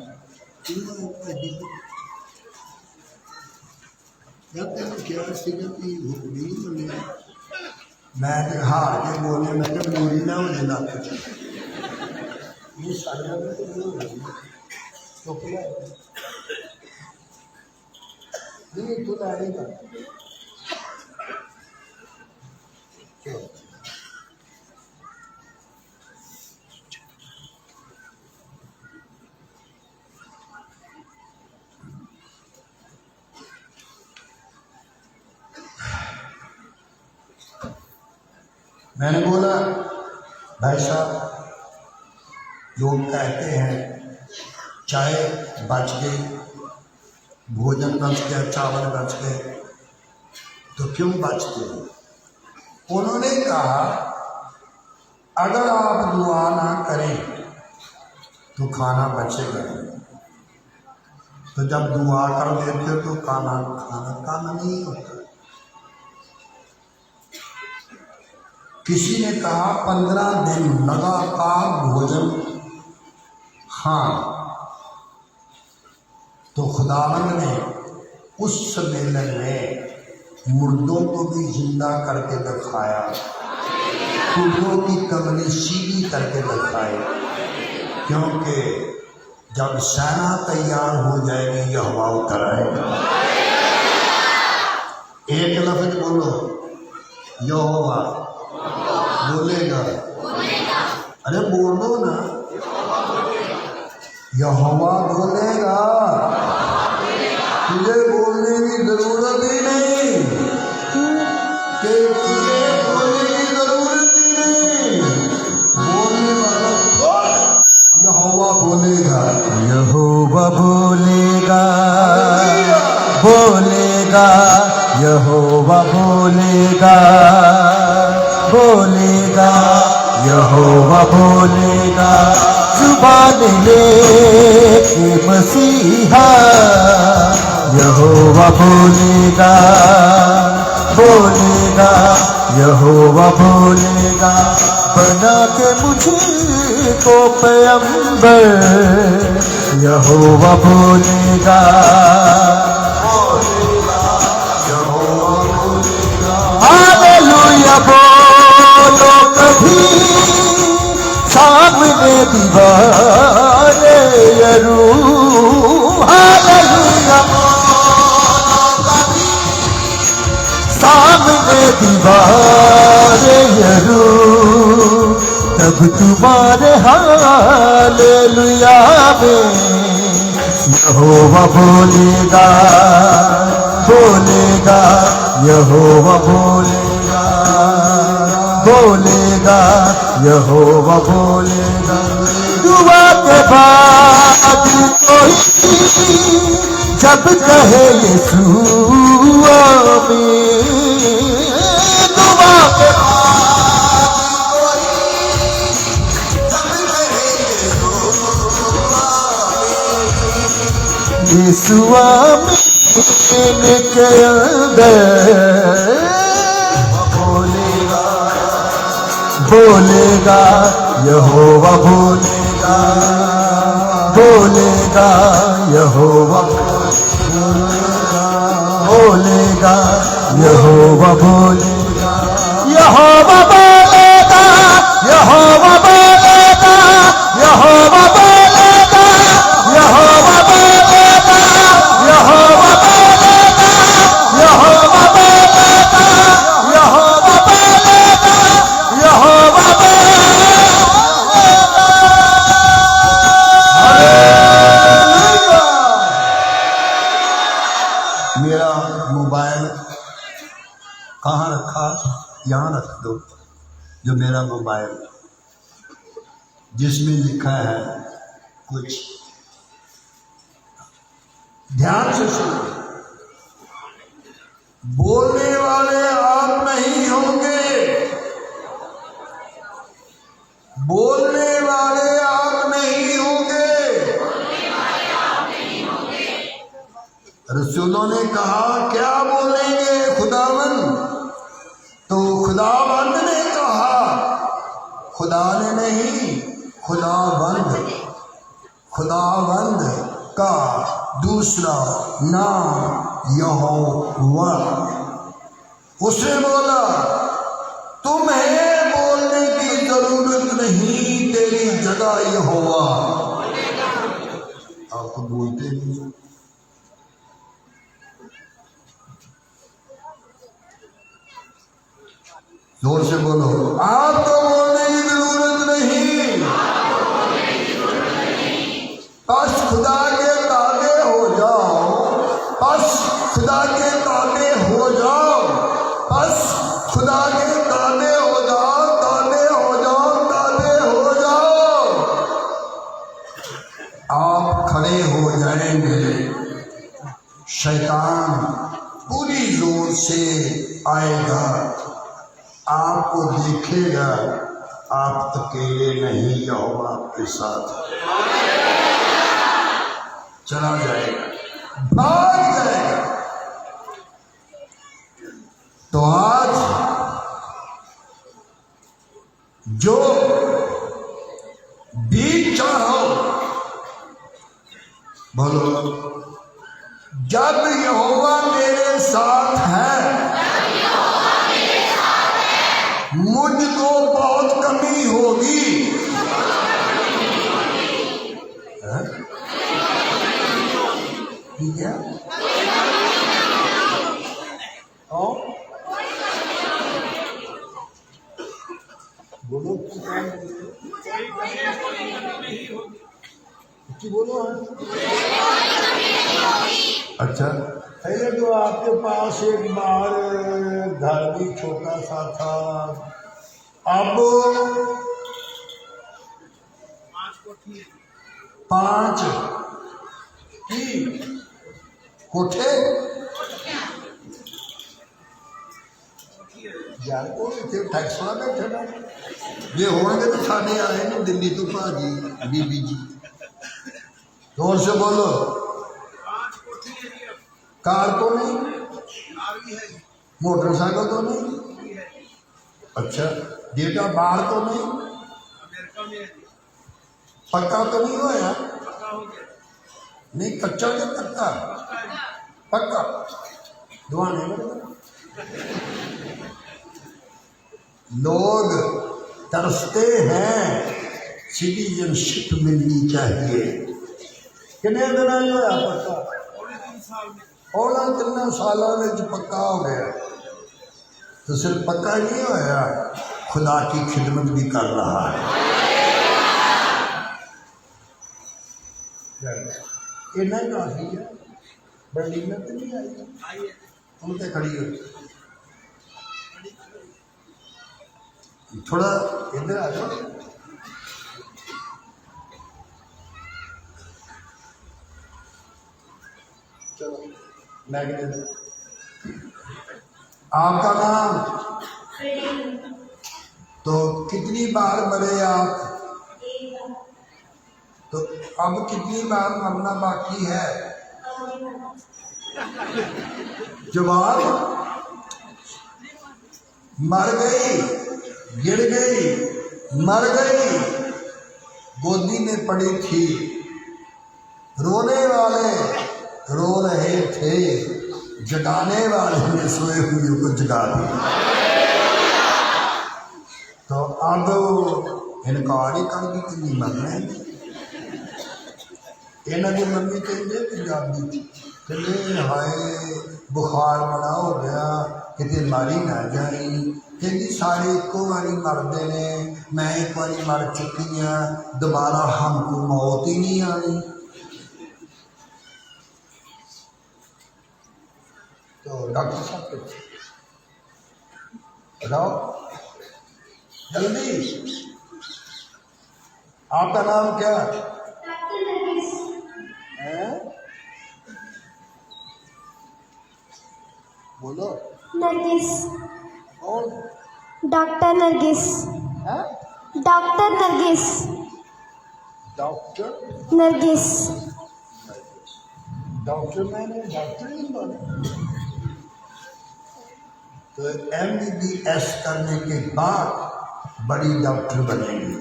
क्या सिगती हुक्मी बने मैं हार के बोले मैं जब मोदी ना होने ना कुछ ये सारा तो नहीं तो आएगा मैंने बोला भाई साहब लोग कहते हैं चाय बच गई, भोजन बच गया, चावल बच गए, तो क्यों बच गए? उन्होंने कहा अगर आप दुआ ना करें तो खाना बचेगा, तो जब दुआ कर देते हो तो खाना नहीं होता। किसी ने कहा 15 दिन लगातार भोजन, हाँ, तो खुदावंद ने उस सम्मेलन में मुर्दों को भी जिंदा करके दिखाया, कुर्रों की कमरें सीधी करके दिखाए, क्योंकि जब सेना तैयार हो जाएगी यहोवा उतर आएगा। एक लफ्ज बोलो यहोवा बोलेगा। अरे बोलो ना, यहोवा बोलेगा। तुझे बोलने की जरूरत ही नहीं, कि तुझे बोलने की जरूरत ही नहीं, बोलने वाला कौन? यहोवा बोलेगा। यहोवा बोलेगा, बोलेगा, यहोवा बोलेगा, बोलेगा, यहोवा बोलेगा। जुबान लेके मसीहा यहोवा बोलेगा, बोलेगा, यहोवा बोलेगा। बना के मुझको पैगंबर यहोवा बोलेगा, हालेलुया बोलो कभी सामने दीवारे यरूशलेम, हालेलुया सामने दीवारे यरूशलेम, तब तुम्हारे हालेलुया में यहोवा बोलेगा, बोलेगा, यहोवा बोलेगा, बोलेगा, यहोवा बोलेगा। दुआ के बाद कोई जब कहे यीशु आमीन, दुआ के बाद कोई जब कहे यीशु आमीन के अंदर बोलेगा, बोलेगा यहोवा बोलेगा, बोलेगा यहोवा बोलेगा, यहोवा बोलेगा, यहोवा बोलेगा, यहोवा बोलेगा, यहोवा बोलेगा, यहोवा बोलेगा, यहोवा बोलेगा, यहोवा बोलेगा, यहोवा बोलेगा, यहोवा बोलेगा। मेरा मोबाइल कहाँ रखा? यहाँ रख दो। जो मेरा मोबाइल जिसमें लिखा है कुछ, ध्यान से सुनो। बोलने वाले आप नहीं होंगे, बोलने वाले आप नहीं होंगे। रसूलों ने कहा क्या बोलेंगे खुदावन? तो खुदावंद ने कहा, खुदा ने नहीं, खुदावंद, खुदावंद का दूसरा नाम यहोवा। उसने बोला तुम्हें बोलने की जरूरत नहीं, तेरी जगह यहोवा। आप तो बोलते नहीं। जोर से बोलो, आपको बोलने की जरूरत नहीं। बस खुदा के ताबे हो जाओ, बस खुदा के ताबे हो जाओ, बस खुदा के ताबे हो जाओ, ताबे हो जाओ, ताबे हो जाओ। आप खड़े हो जाएंगे, शैतान पूरी जोर से आएगा, आपको देखेगा, आप अकेले नहीं, यहोवा आपके साथ चला जाएगा, भाग जाएगा। तो आज जो बीच चाहो, बोलो जब यहोवा मेरे साथ है, मुझको बहुत कमी होगी। ठीक है, बोलो बोलो। अच्छा, पहले तो आपके पास एक बार घर भी छोटा सा था, अब 5 की कोठे यार को टैक्स वाला बैठे ना, ये होंगे तो साढ़े आए ना दिल्ली तो भाजी बीबी जी। जोर से बोलो, कार तो नहीं, मोटरसाइकिल तो नहीं, अच्छा बेटा बाहर तो नहीं, पक्का तो नहीं होया, नहीं कच्चा नहीं पक्का, पक्का दुआ नहीं। लोग तरसते हैं, सिटीजनशिप मिलनी चाहिए। कितने दिन होया पक्का? और 3 सालों में पक्का हो गया। तो सिर्फ पक्का ही नहीं होया, खुदा की खिदमत भी कर रहा है। इतना ही काफी है, बड़ी मेहनत नहीं आई, उनके खड़ी हो। थोड़ा इधर आ जाओ। चलो आपका नाम? तो कितनी बार मरे आप? तो अब कितनी बार मरना बाकी है? जवाब मर गई, गिर गई, मर गई, गोदी में पड़ी थी, रोने वाले रो रहे थे, जगाने वाले ने सोए हुए को जगा दिया। तो अब इनकार ही कर दी कि नहीं मरना। इन्हों की मम्मी कहते पंजाबी कहते हाय बुखार बड़ा हो गया, कितने मारी ना जाई, कहती सारे एको बारी मरते ने, मैं एक बारी मर चुकी हाँ, दोबारा हमको मौत ही नहीं आनी। तो डॉक्टर साहब पूछे बताओ जल्दी, आपका नाम क्या है? बोलो। नरगिस। और डॉक्टर नरगिस। है? Doctor Nargis. Doctor Nargis. Doctor मैंने डॉक्टर ही बोला। तो MBBS करने के बाद बड़ी डॉक्टर बनेंगी।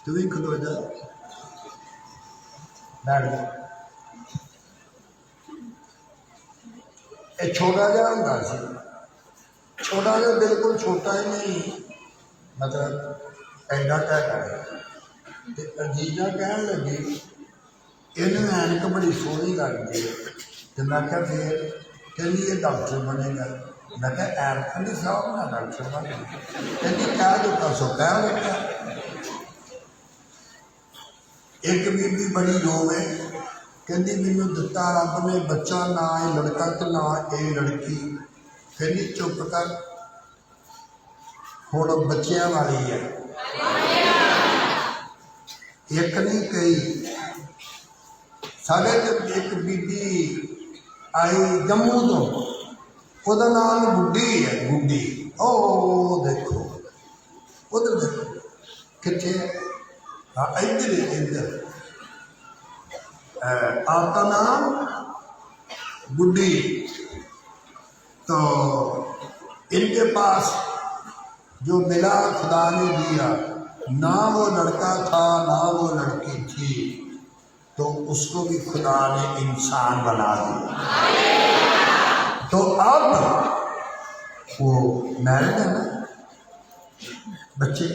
तुम्हें खुद हो जाओ बैठ जाओ। ये छोटा जहा होंदा सी, छोटा जहा बिल्कुल छोटा ही नहीं, मतलब एडा ढाका है। तो अजीजा कहन लगी इन्हें ऐनक बड़ी सोहनी लगती है। तो मैं क्या फिर कहती ये डॉक्टर बनेगा। मैं क्या ऐनक नहीं साहब ना डॉक्टर बनेगा। कहती कह दिता सो कह दिता। एक बीबी बड़ी रोवे, कहती मैनू दिता रब ने बच्चा, ना ये लड़का तो ना ये लड़की। कहती चुप कर, हुण बच्चियां वाली है। एक नहीं कई साढ़े एक बीबी आई जम्मू तो, ਉਹਦਾ नाम गुड्डी है, गुड्डी। ओ देखो उधर देखो कितने, हाँ इधर इधर। आपका नाम गुड्डी। तो इनके पास जो मिला खुदा ने दिया, ना वो लड़का था ना वो लड़की थी, तो उसको भी खुदा ने इंसान बना दिया। तो अब वो मैरिड है ना, बच्चे।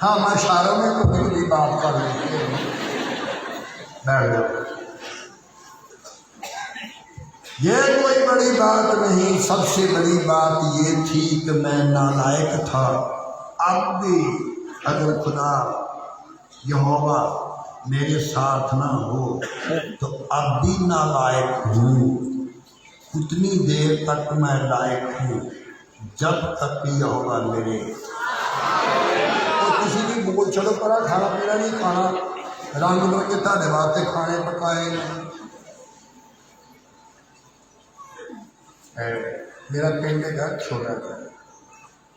हाँ मैं इशारों में कभी कभी बात कर लेती हूँ, बैठ जाओ। ये कोई बड़ी बात नहीं, सबसे बड़ी बात ये थी कि मैं नालायक था। अब भी अगर खुदा यहोवा मेरे साथ ना हो तो अब भी नालायक हूँ। उतनी देर तक मैं लायक हूँ जब तक कि यहोवा मेरे। तो किसी भी बोल चलो परा, खाना पीना नहीं खाना, रंग बिरंगे ਤੁਹਾਡੇ वास्ते खाने पकाए। मेरा पिंड है छोटा सा,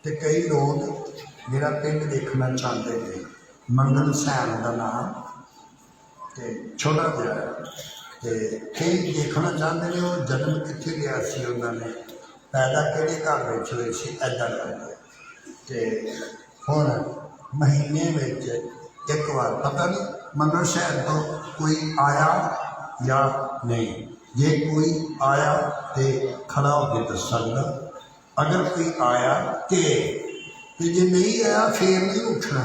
तो कई लोग मेरा पिंड देखना चाहते हैं। मंगल सैन का नाम, तो छोटा जहा तो कई देखना चाहते हैं वो जन्म कितने लिया सी, उन्होंने पैदा किहड़े घर में हुए सी, ऐदा करके। तो हुण महीने में एक बार पता नहीं मंगल शहर तो कोई आया या नहीं। जे कोई आया तो खड़ा होकर दस सकता, अगर कोई आया तो जे नहीं आया फिर नहीं उठना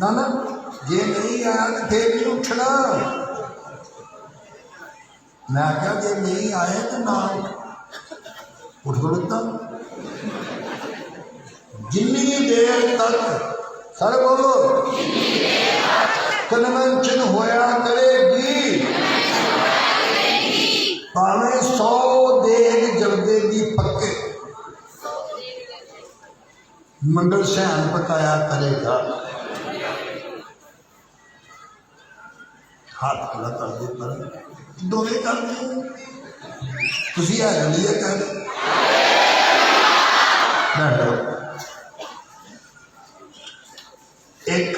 ना ना, जे नहीं आया तो फिर नहीं उठना। मैं क्या जे नहीं आए तो ना उठ खड़ोता। जिन्नी देर तक सर बोलो कन्वेंशन होया करेगी, भावें 100 देग जलदे भी पक्के, मंगल सैन पकाया करेगा। हाथ खड़ा कर दे, पर दोवे कर दे, तुसी है लिए कह दो। एक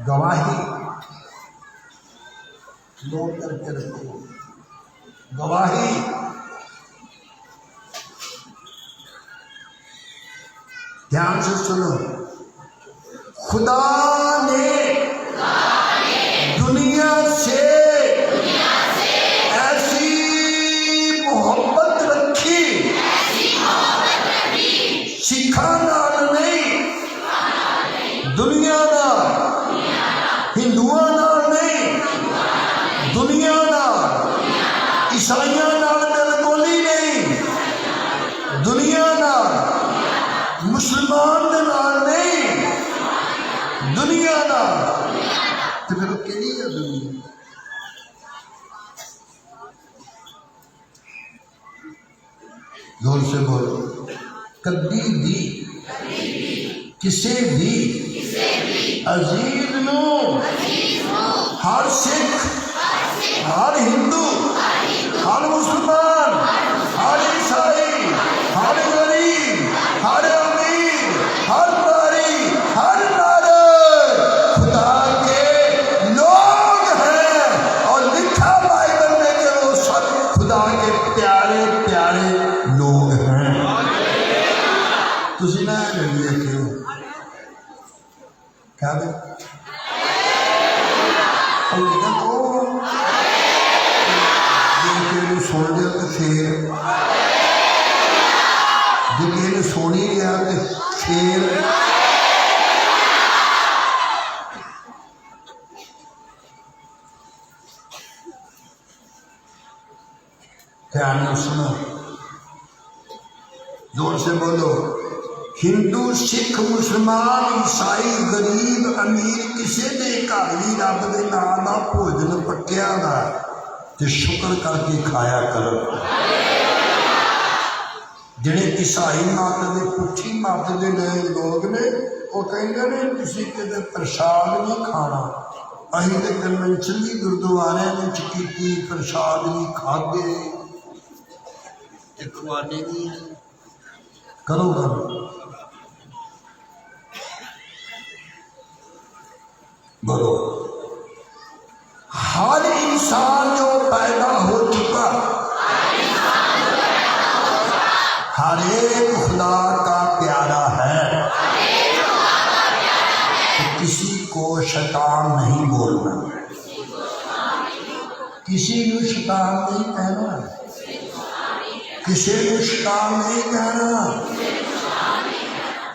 गवाही दो करके रखो गवाही। ध्यान से सुनो, खुदा ने दुनिया से ऐसी मोहब्बत रखी, सिखा नाल नहीं, दुनिया नाल, हिंदुआ नाल नहीं, दुनिया नाल, ईसाइया नाल दिलबोली नहीं, दुनिया नाल, मुसलमान दे नाल नहीं, दुनिया नाल। तो फिर वो केड़ी है दुनिया? जोर से बोलो, कभी भी किसी भी अजीज नो, हर सिख, हर हिंदू, हर मुसलमान, हर ईसाई, हर गरीब, हर अमीर, हर बारी, हर नारद खुदा के लोग हैं। और लिखा बाइबल में कि वो सब खुदा के प्यारे प्यारे लोग हैं। तुसी ना लगे क्यों क्या दे सुन लिया तो फिर जो सोनी लिया तो फिर ध्यान में सुनो, जोर से बोलो, हिंदू, सिख, मुसलमान, ईसाई, गरीब, अमीर, किसी के घर भी रब के नाम का भोजन पक्या का तो शुक्र करके खाया करो। जिहड़े ईसाई मत के पुठी मत के लोग ने वो कहते हैं किसी के प्रसाद नहीं खाना। असीं तो कन्वेंशन भी गुरुद्वारे में की प्रसाद नहीं खाते खुआने नहीं करो करो। बोलो, हर इंसान जो पैदा हो चुका, हर एक खुदा का प्यारा है। तो किसी को शैतान नहीं बोलना, किसी को शैतान नहीं कहना, किसी को शैतान नहीं कहना।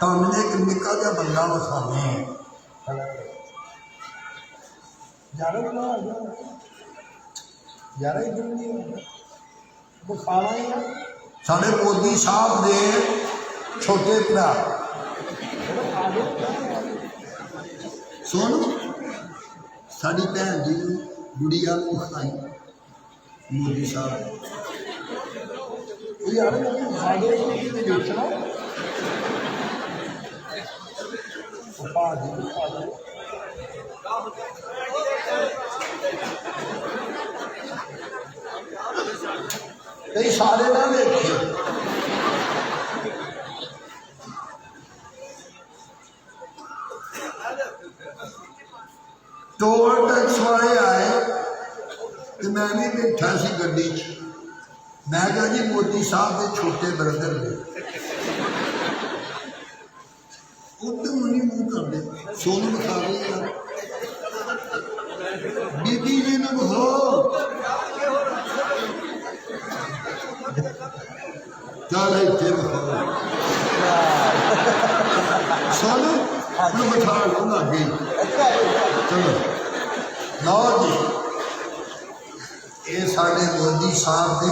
तो हमने एक निका जा बंदा बखाने साढ़े मोदी साहब दे छोटे भरा सुन, साड़ी भैन जी गुड़िया को खाई मोदी साहब यार देखना कई सारे ना देखे टोल टैक्स वाले आए तो मैं भी बैठा सी गड्डी च। मैं कहा जी मोदी साहब के छोटे ब्रदर ने उधर नहीं मुँह कर दे सोनू बता दे यार बीबी जी ने बखाओ चल इतने बखाओ सोनू मैं बैठा लूँगा जी। चलो लो जी, ये साढ़े मोदी साहब के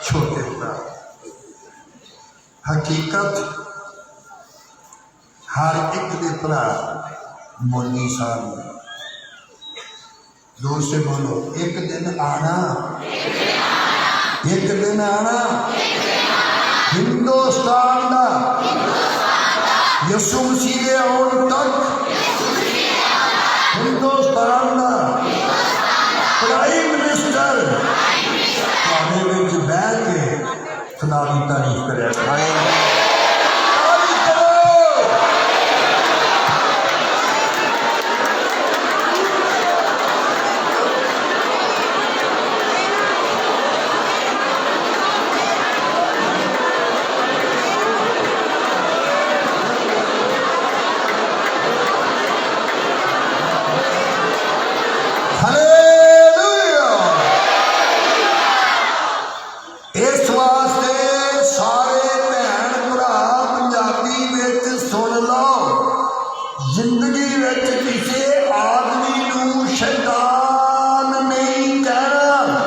छोटे भरा। हकीकत हर एक के भरा मोदी साहब ने। जोर से बोलो, एक दिन आना, एक दिन आना हिंदुस्तान का यसु मसीह आने तक हिंदुस्तान का प्राइम मिनिस्टर बह के खुदा की तारीफ करे। जिंदगी विच किसी आदमी नूं शैतान नहीं कहना।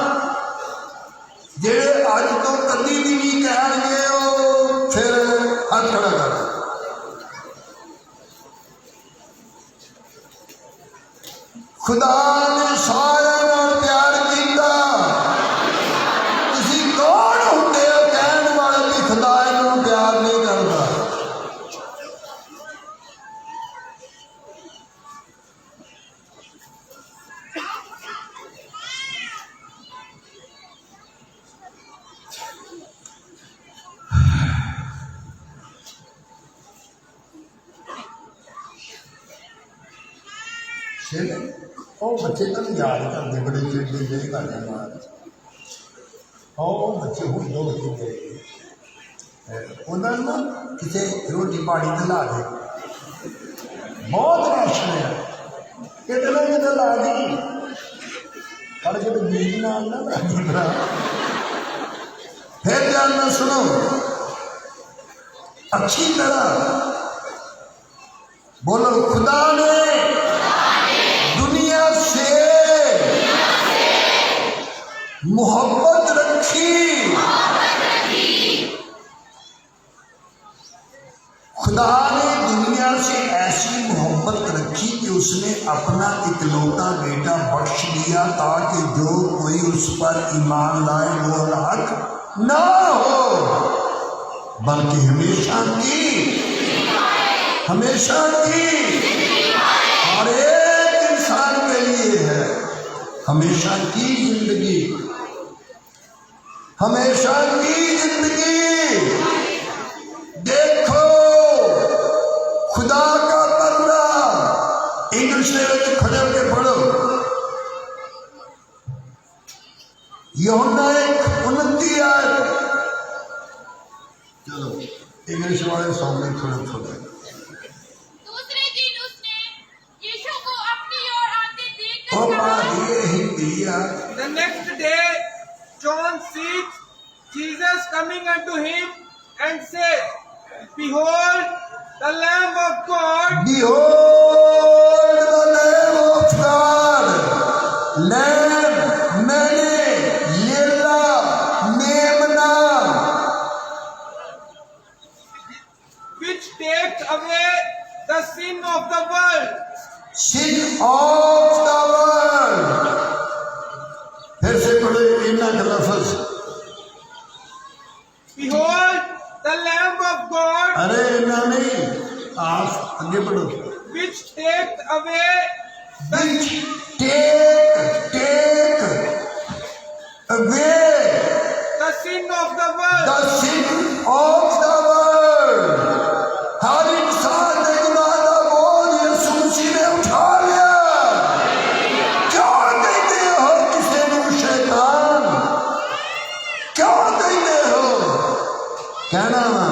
जेड़े अज तो कदी भी नहीं कहणगे वो फिर हाथ खड़ा कर। खुदा ने सारे नाल प्यार किया। तुसीं कौन हुंदे हो कहण वाले कि खुदा इहनूं प्यार नहीं करता? बच्चे तो याद करते बड़े चिड़े जे करने मार बच्चे हूँ दो बच्चे गए उन्होंने ना किसी रोटी पानी दिला दे बहुत राशन है कितने ला दी पर जब बीज नाल ना ला फिर ध्यान में सुनो अच्छी तरह बोलो। खुदा ने दुनिया से मोहब्बत रखी। खुदा ने दुनिया से ऐसी मोहब्बत रखी कि उसने अपना इकलौता बेटा बख्श दिया ताकि जो कोई उस पर ईमान लाए वो हलाक ना हो बल्कि हमेशा की हर एक इंसान के लिए है हमेशा की जिंदगी। हमेशा की जिंदगी। देखो खुदा का बंदा इंग्लिश में खड़े होकर पढ़ो यूहन्ना 1:29 आयत। चलो इंग्लिश वाले सामने थोड़े थोड़े। दूसरे दिन उसने यीशु को अपनी ओर आते देखकर ओ कहा, माँ ये हिंदी है। The next day, John sees Jesus coming unto him and said, Behold, the Lamb of God Behold the Lamb of God. Lamb मैंने येला मेमना which takes away the sin of the world. sin of the world। फिर से पढ़ो इन्ना का लफ्ज। Behold, the Lamb of God अरे इन्ना नहीं आप आगे पढ़ो। which takes away Which take away the sin of the world. the sin of the world। हर इंसान ने गुनाह का बोझ यीशु मसीह ने उठा लिया। क्या कहते हो किसी को शैतान? क्या कहते हो? कहना ना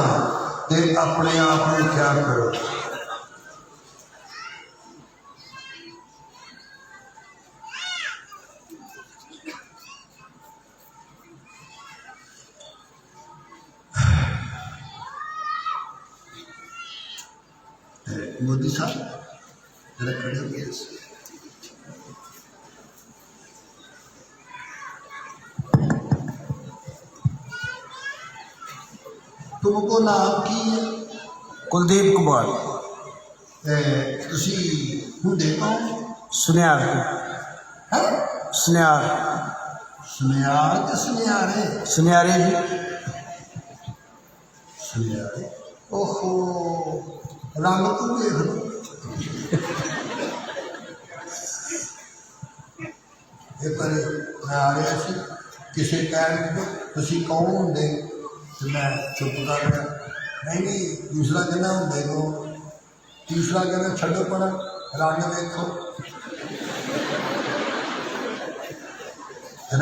ते अपने आप में क्या करो। मोदी साहब जरा खड़े हो गए। तुमको नाम की है? कुलदीप कुमार तुसी हुंदे कौन? सुनियार है सुनियार सुनियार के सुनियारे सुनियारे जी सुनियारे। ओहो रंग तो देख लो। ये पर मैं आ रहा सी किसी कहन तुसी कौन होंगे तो मैं चुप कर गया। नहीं दूसरा कहना होंगे को तीसरा कहना छड्डो पर रंग देखो।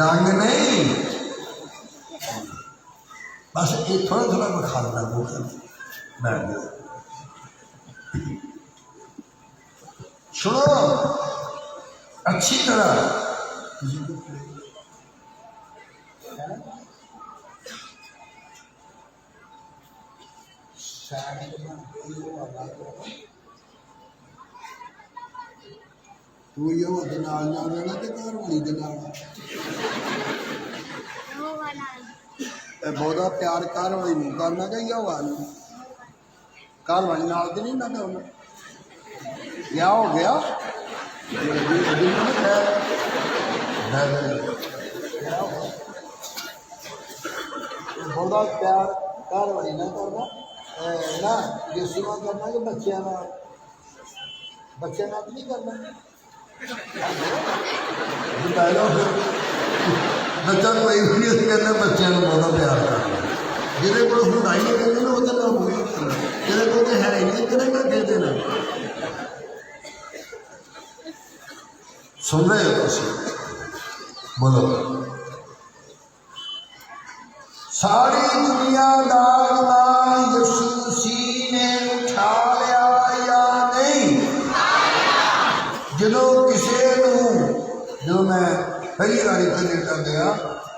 रंग नहीं बस ये थोड़ा थोड़ा बखा देना वो बैठ गया। सुनो अच्छी तरह तू ये वो नाल नाल रहना ते घर वाली दे नाल बहुता प्यार घर वाली नूं करना कि हवा नूं घर वाली नाल ते नहीं ना करना क्या हो गया बहुता प्यार घर वाली ना करना ना जिस करना कि बच्चों नहीं करना बच्चा कोई भी कहना बच्चों को बहुत प्यार करना जिन्हें को हुदाई नहीं करनी ना उधर ना हुई जिन्हें को है ही नहीं किन्हें क्या कह देना सुन रहे हो तुम बोलो सारी दुनिया का यीशु मसीह ने उठा लिया या नहीं जो किसी जो मैं पहली बारी कनेडा गया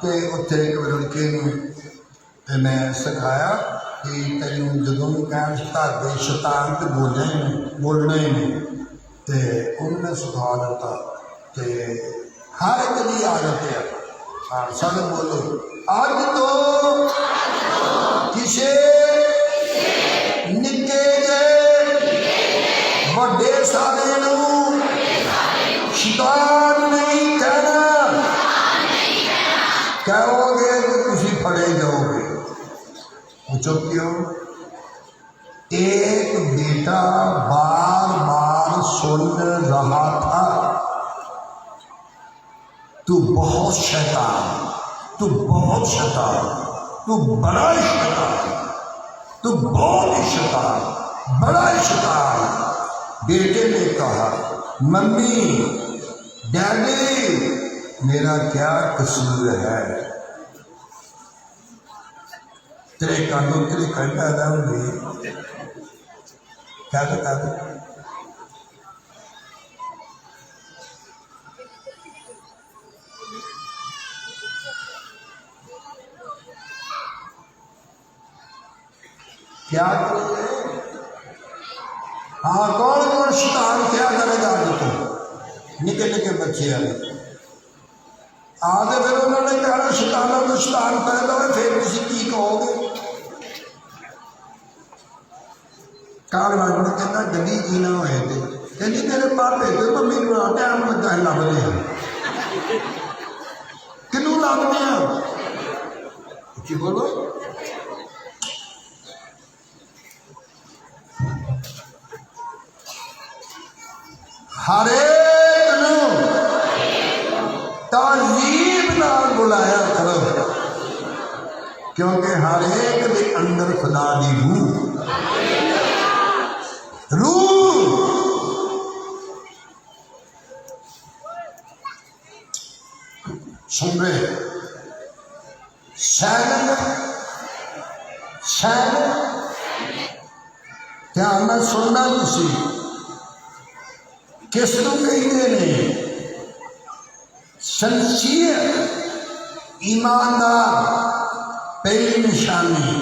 तो उत्थे एक लड़के ने मैं सिखाया कि तेन जो भी कह घर के शैतान तो बोलना ही नहीं तो उन्होंने सिखा दिता तो हर एक की आदत है हाँ सब बोलो अज तो किसी निके बड़े सारे शैतान नहीं कहना कहोगे तो तुम फड़े जाओगे पूछो क्यों एक बेटा बार बार सुन रहा था तू बहुत शैतान तू बहुत शैतान तू बड़ा शैतान तू बहुत शैतान बड़ा शैतान बेटे ने कहा मम्मी डैडी मेरा क्या कसूर है तेरे कानों तेरे कहीं पैदा होंगे क्या बता दो क्या करोगे हाँ कौन कौन शैतान क्या करेगा आज तो निके निके बच्चे आगे फिर उन्होंने कहना शैतानों को शैतान पैदा है फिर किसी की कहोगे कार वाले ने कहना गड्डी की ना होए थे कहती तेरे पापे तो मम्मी को टाइम लगा है लभने हैं किनू लभने हैं जी बोलो हर एक ताजीब नाल बुलाया करो क्योंकि हर एक के अंदर खुदा दी रूह सुन रहे ध्यान में सुनना तुसी किस कहते हैं सिंसियर ईमानदार पहली निशानी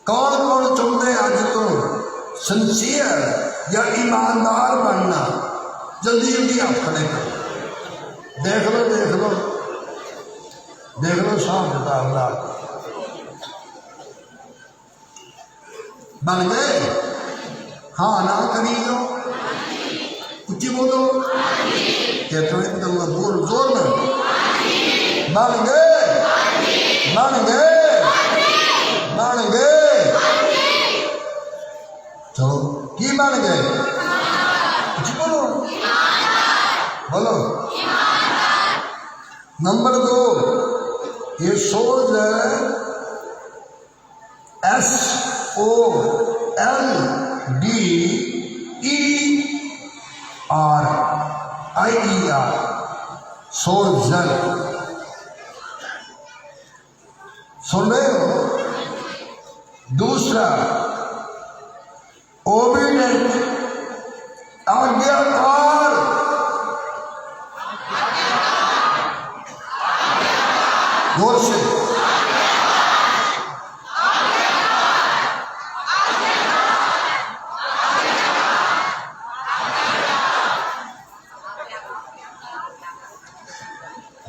कौन कौन चाहते अज तो सिंसियर या ईमानदार बनना जल्दी जल्दी आप खड़े करो देख लो देख लो देख लो साहब किताब बन गए हाँ ना करी लो उच्ची बोलो कहते हैं एकदम बोल जोर में बन गए बन गए बन गए चलो की बन गए उच्ची बोलो बोलो नंबर 2 ये सोल्जर SOLDER सोल्जर सुन रहे हो दूसरा ओबीडेंट आज्ञाकार जोर से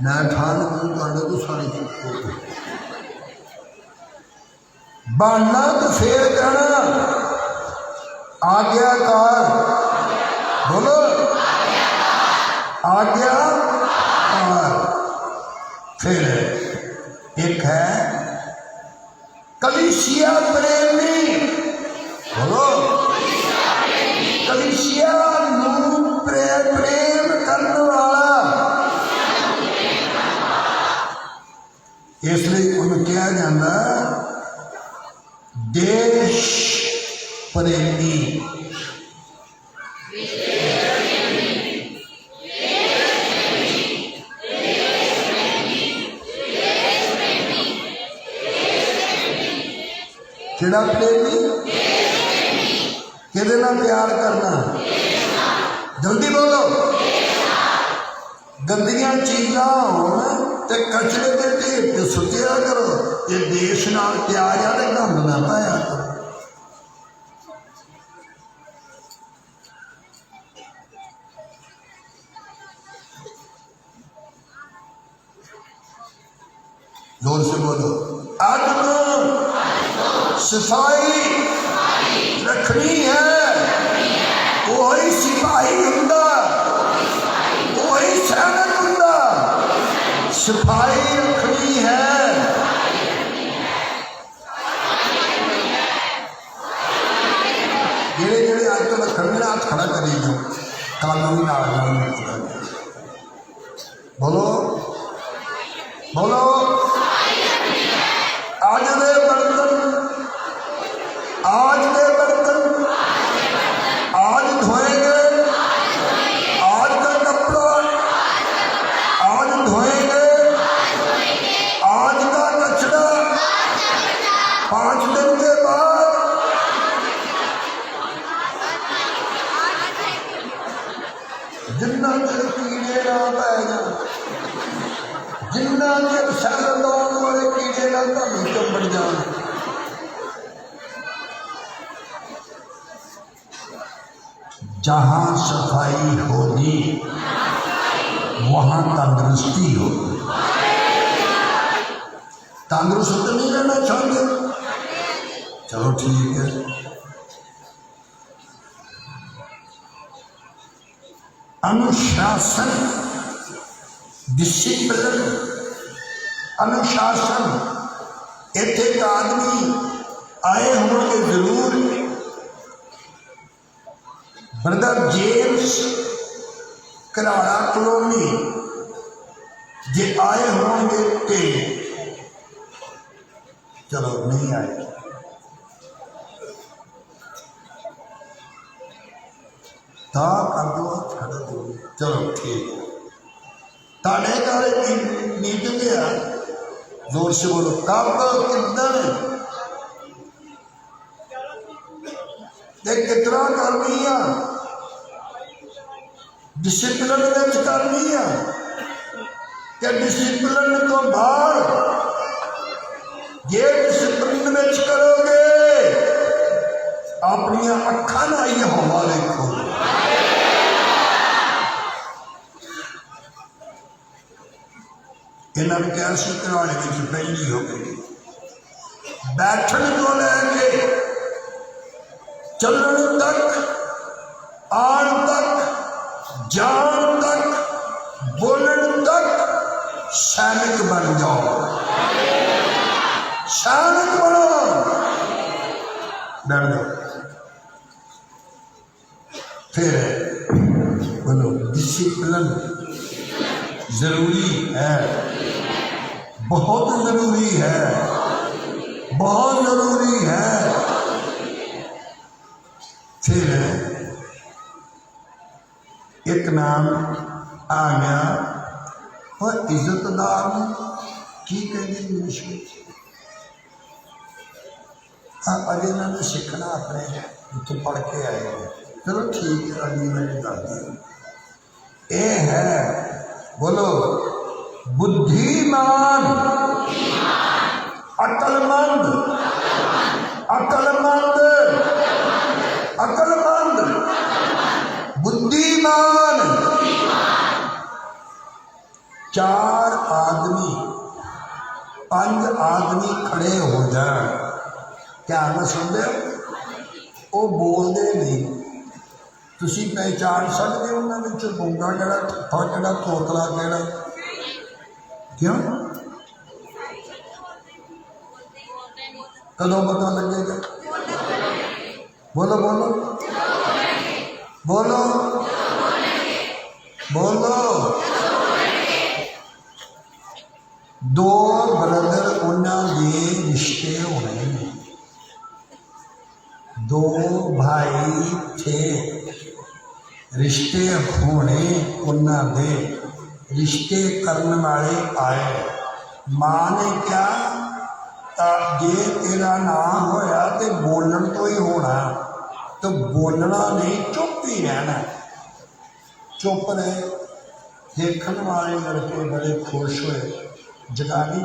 मैं ठान दूँ तो सारी चुप हो गई बनना तो फिर कहना आज्ञाकार बोलो आज्ञाकार। फिर एक है कलीसिया प्रेमी बोलो कलीसिया नू प्रेम करने वाला इसलिए उन्हें क्या जाता देश प्रेमी। केड़ा प्रेमी किहदे नाल प्यार करना जल्दी बोलो गंदियां चीज़ां होण ते कचरे के ढेर ते सुटिया करो ये देश नाल प्यार आ ते गंद ना पाया करो। जोर से बोलो आज सफाई रखनी है वही सिपाही हुंदा वही सैनिक हुंदा सफाई रखनी है। जेड़े जेड़े अज तो रखने हाथ खड़ा करी जो कानूनी नाल बोलो बोलो आज दे बर्तन आज के बर्तन आज धोएंगे आज का कपड़ा आज धोएंगे आज का कचरा 5 दिन के बाद जिन्ना चਿਰ कीड़े ना पै जाए जिन्ना चਿਰ सैल लाने वाले कीड़े ना ਤੁਹਾਨੂੰ चंबड़ जाए जहाँ सफाई होगी वहाँ तंदुरुस्ती होगी। तंदुरुस्त तो नहीं रहना चाहते चलो ठीक है। अनुशासन डिसिप्लिन अनुशासन इतने एक आदमी आए होंगे जरूर ब्रदर जेम्स कराड़ा कॉलोनी जे आए होंगे ते चलो नहीं आए ता कर दो छड़ दो चलो ठीक है। ताड़े का मीटिंग है जोर से बोलो कब किधर कितना करनी है डिसिप्लिन करनी है कि डिसिप्लिन तो बाहर ये डिसिप्लिन करोगे अपनी अखा ना ही हवा देखो इन्होंने कैंसर कराने की पहली हो गई बैठने को लैके चलन तक आन तक जान तक बोलन तक सैनिक बन जाओ सैनिक बनो डर जाओ। फिर बोलो डिसिप्लिन जरूरी है बहुत जरूरी है बहुत जरूरी है। फिर एक नाम आ गया और इज्जतदार की कहते इंग्लिश में अजे इन्होंने सीखना अपने इतों पढ़ के आए हैं चलो ठीक है अगली मैंने दस दी ये है बोलो बुद्धिमान अकलमंद अकलमंद अकलमंद बुद्धिमान चार आदमी 5 आदमी खड़े हो जाए, ध्यान में सुनते हो, वो बोलते नहीं, तुसी पहचान सकते हो उन्होंने गूंगा केड़ा, ठप्पा केड़ा, तोतला केड़ा? क्यों? कदों पता लगेगा? बोलो बोलो बोलो बोलो। 2 ब्रदर उन्होंने रिश्ते होने, 2 भाई थे, रिश्ते होने उन्होंने, रिश्ते करने वाले आए। माँ ने क्या, जे तेरा ना होया तो बोलन तो ही होना, तो बोलना नहीं, चुप ही रहना। चुप रहे। देखने वाले लड़के बड़े खुश हुए। जगानी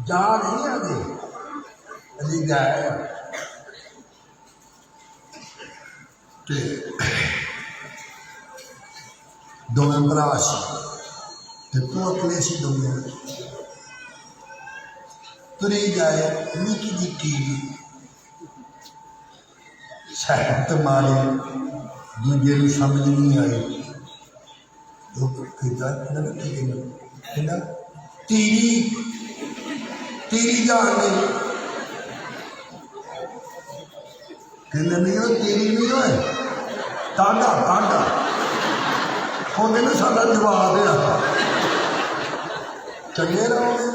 जा नहीं आते अली गए दोवें भरा से तो अकले से दोवें तुरी जाए। निकी निकी शहत मारे, दूजे को समझ नहीं आई। तीरी तीरी जान गई, कहते नहीं हो तीरी नहीं हो, टांडा टांडा होंगे ना, साਡਾ जवाब है चंगे रहोगे।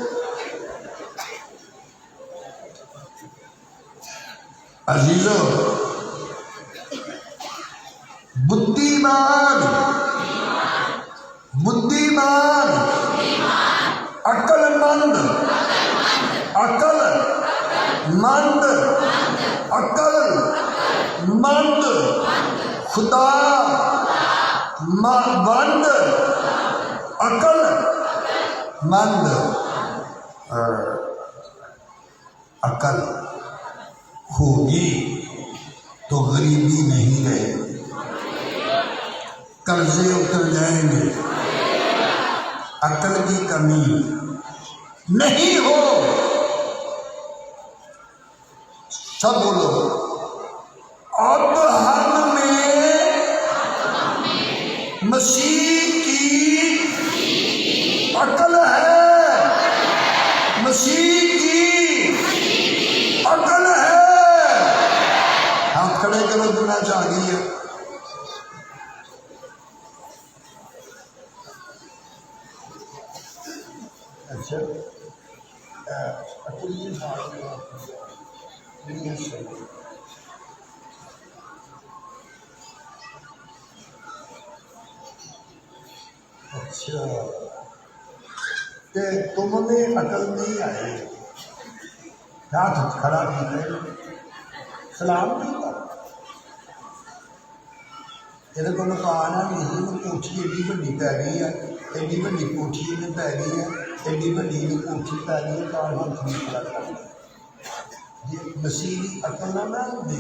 अजीजो, बुद्धिमान बुद्धिमान अक्लमंद अक्लमंद अक्लमंद खुदा मंद अक्लमंद अकल होगी तो गरीबी नहीं रहेगी, कर्जे उतर जाएंगे, अकल की कमी नहीं हो। सब बोलो, अब हमें मसीह की अकल है, मसीह की अकल है। हाथ खड़े करो, दुनिया चाह गई है। अच्छा अच्छा, तुमने अकल नहीं आई, हाथ खड़ा किया, सलाम किया, ये को आना नहीं, कोठी एडी वड्डी पै गई है, एडी वड्डी कोठी इन्हें पै गई है, एडी वड्डी कोठी पै गई है, हाथ नहीं खड़ा कर। जे मसीह की अकल ना होती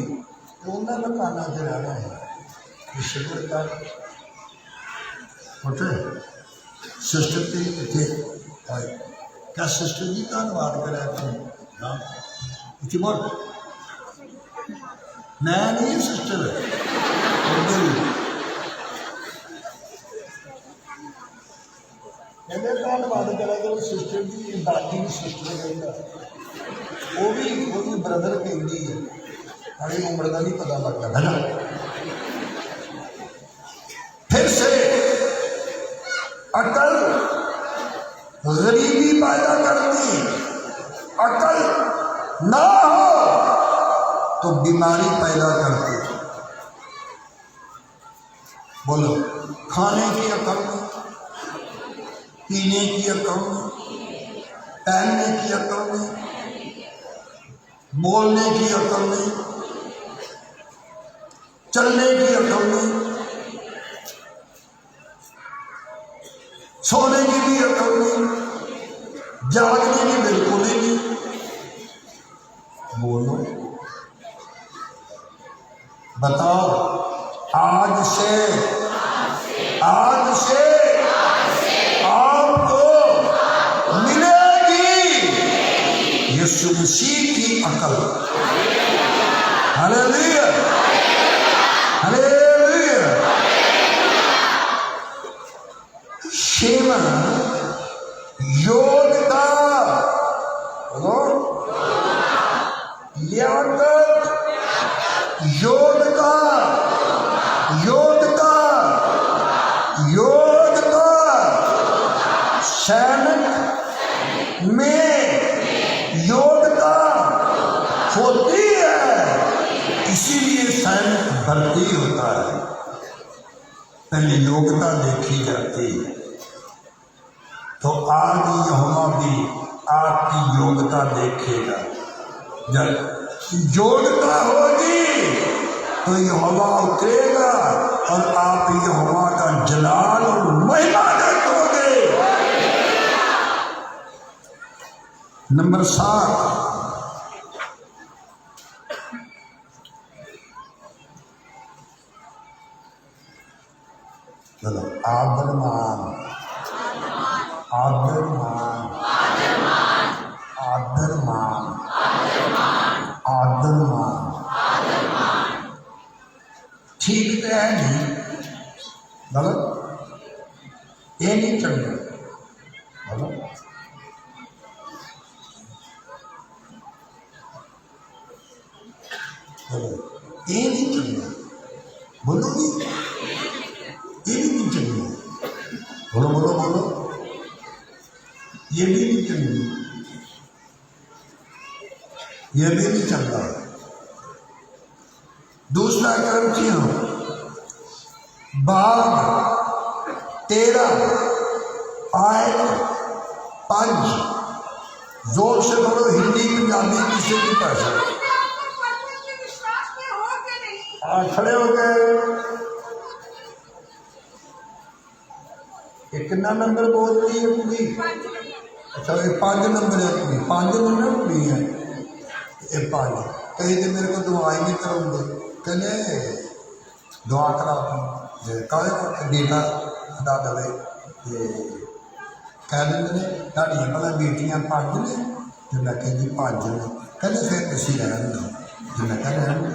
तो उन्होंने काना से रहना है। शुक्र कर उठे सिस्टर की इतने क्या सिस्टर जी धन्यवाद करा तुम उठी बोल, मैं नहीं सिस्टर कहते धन्यवाद करा करो सिस्टर जी, दादी की सिस्टर कहता वो भी ब्रदर कहती है, हमारी उम्र का नहीं पता लगता है ना। फिर से अकल गरीबी पैदा करती, अकल ना हो तो बीमारी पैदा करती। बोलो, खाने की अकल नहीं, पीने की अकल नहीं, पहनने की अकल नहीं, बोलने की अकल नहीं, चलने की अकल नहीं, सोने की भी अकल नहीं, जागने की बिल्कुल ही नहीं। बोलो बताओ, आज से आपको मिलेगी यीशु मसीह की अकल। Hallelujah, hallelujah. छेवां, योग्यता, लियाकत, योग्यता, योग्यता, योग्यता सैनिक में योग्यता होती है, इसीलिए सैनिक भर्ती होता है। पहले योग्यता देखी जाती है। तो आज यहोवा भी आपकी योग्यता देखेगा। जब योग्यता होगी तो यहोवा उतरेगा और आप यहोवा का जलाल और महिमा देखोगे। नंबर 7, चलो, आदरमान, आदरमान, आदरमान, आदरमान। ठीक तो है नहीं, गलत, ये नहीं चलना, गलत। ये नहीं चलना, बोलोगी, ये भी नहीं चलना, बोलो बोलो बोलो, ये भी नहीं चलना, ये भी नहीं चल रहा। दूसरा कर्म क्यों? बाग 13 आयत 5, जोर से बोलो, हिंदी पंजाबी किसी भी भाषा। खड़े हो गए। ये कितना नंबर बोलती है कुड़ी? अच्छा, ये 5 नंबर है कुड़ी, 5 नंबर कुड़ी है ये 5। कहीं तो मेरे को दुआ ही नहीं करोगे, कहने दुआ करा कहे बेटा खुदा दवे, कह देंगे ताड़ियाँ भला बेटियाँ 5 ने, तो मैं कह जी 5 ने, कहते फिर तुम रहन दो, तो मैं कह रहन दो।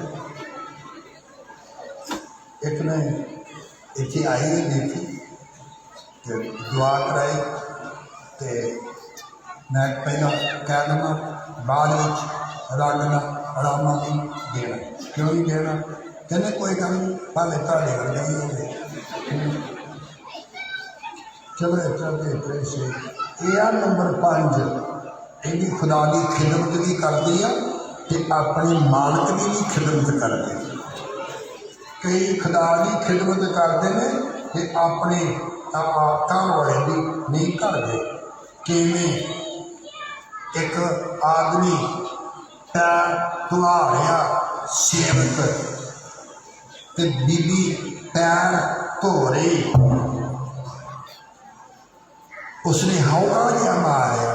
एक ने इतनी आई है देखी तो दुआ कराई, तो मैं पहला कह देना बाद रगना आरामा नहीं देना। क्यों नहीं देना? कहने कोई गल नहीं, भावे ताड़े हो जाइए। चलो चलते प्रेसे ये नंबर 5, इनकी खुदा की खिदमत भी करती है तो अपने मालक की भी खिदमत करते हैं। कई खुदा की खिदमत करते हैं तो अपने घर वाले भी नहीं करते। किवें एक आदमी पैर धुआ रहा सेवक, तो बीबी पैर धो रही, उसने हौका जिहा मारिया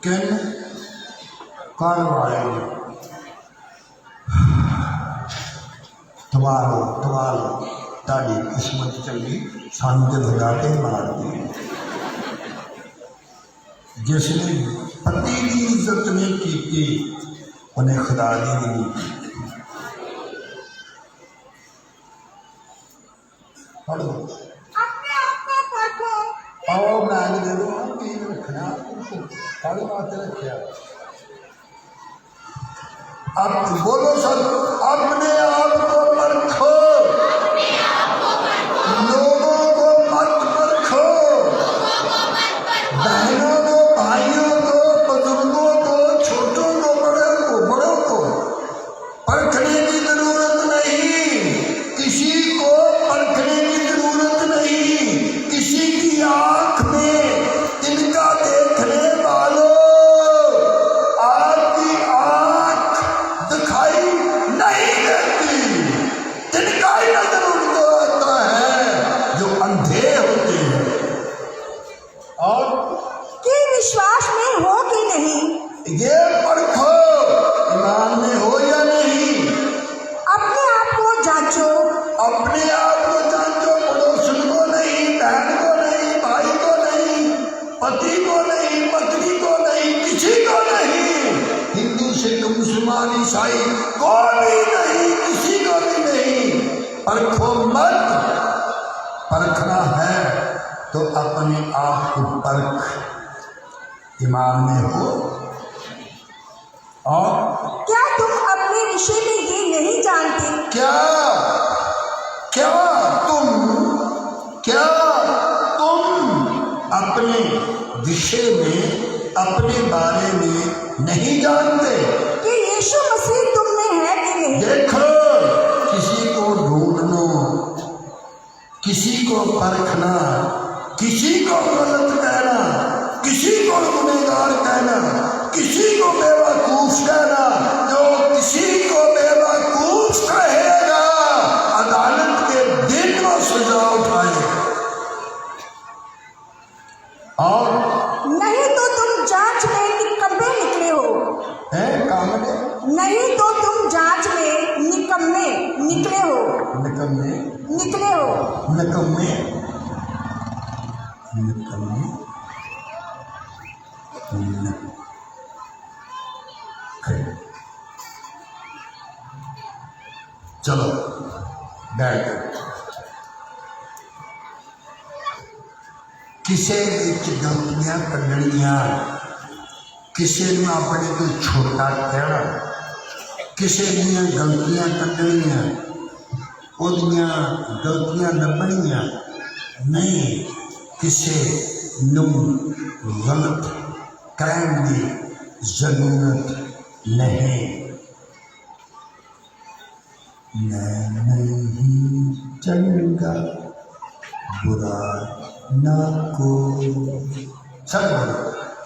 किन घर वाले ने, धुआ लो ताड़ी किस्मत चंगी, सानू तो लगा के मार दी। जिसने पति की इज्जत नहीं की उन्हें खुदा की भी नहीं की। पढ़ो, आओ मैं दे दो, तीन रखना पढ़ वास्ते रखा। अब बोलो सब, अपने आप को परखो, लोगों को मत परखो, बहनों को, भाइयों को, बुजुर्गों को, छोटों को, बड़ों को परखने की जरूरत नहीं। किसी को परखने की जरूरत नहीं। किसी की आंख में तिनका देखने वालों, आपकी आंख दिखाई नहीं देती, तिनका ही नजर उनको आता है जो अंधे होते हैं। और कि विश्वास में हो कि नहीं, ये परखो ईमान में हो या नहीं। अपने आप को ईसाई, कोई नहीं, किसी को भी नहीं। परखो मत, परखना है तो अपने आप को परख, ईमान में हो। और क्या तुम अपने विषय में ये नहीं जानते क्या तुम अपने विषय में, अपने बारे में नहीं जानते कि यीशु मसीह तुम में है कि नहीं? देखो, किसी को ढूंढना, किसी को परखना, किसी को गलत कहना, किसी को गुनहगार कहना, किसी को बेवकूफ कहना, जो किसी को बेवकूफ कहेगा अदालत के दिन वो सजा उठाएगा। और नहीं तो तुम जांच में निकम्मे निकले हो। है काम में नहीं तो तुम जांच में निकम्मे निकले हो। निकम्मे, निकले हो। निकम्मे, निकम्मे, चलो बैठ। किसे विच गलतियां कढ़नियां, किसे नूं अपने तो छोटा कहना, किसे दियां गलतियां कढ़नियां, ओदियां गलतियां लभणियां नहीं, किसे नूं गलत कहण दी जरूरत नहीं। मैं नहीं चंगा बुरा ना को, सब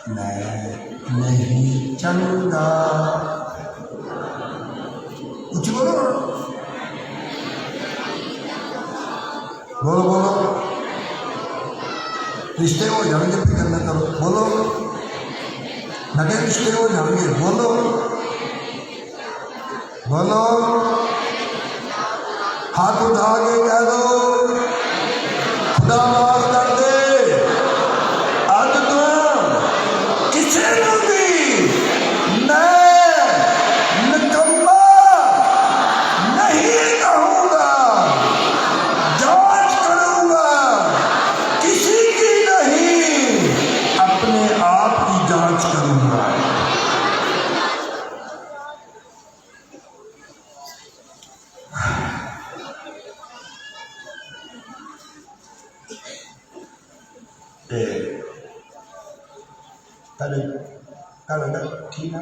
मैं नहीं चंगा, कुछ बोलो बोलो बोलो, रिश्ते हो जाएंगे, फिक्र न करो, बोलो लगे रिश्ते हो जाएंगे, बोलो बोलो, हाथ उठा के कह दो खुदा माफ कर दे। आज तो किसी को भी मैं निकम्मा नहीं कहूँगा, जांच करूँगा, किसी की नहीं, अपने आप की जांच करूँगा। ठीक है,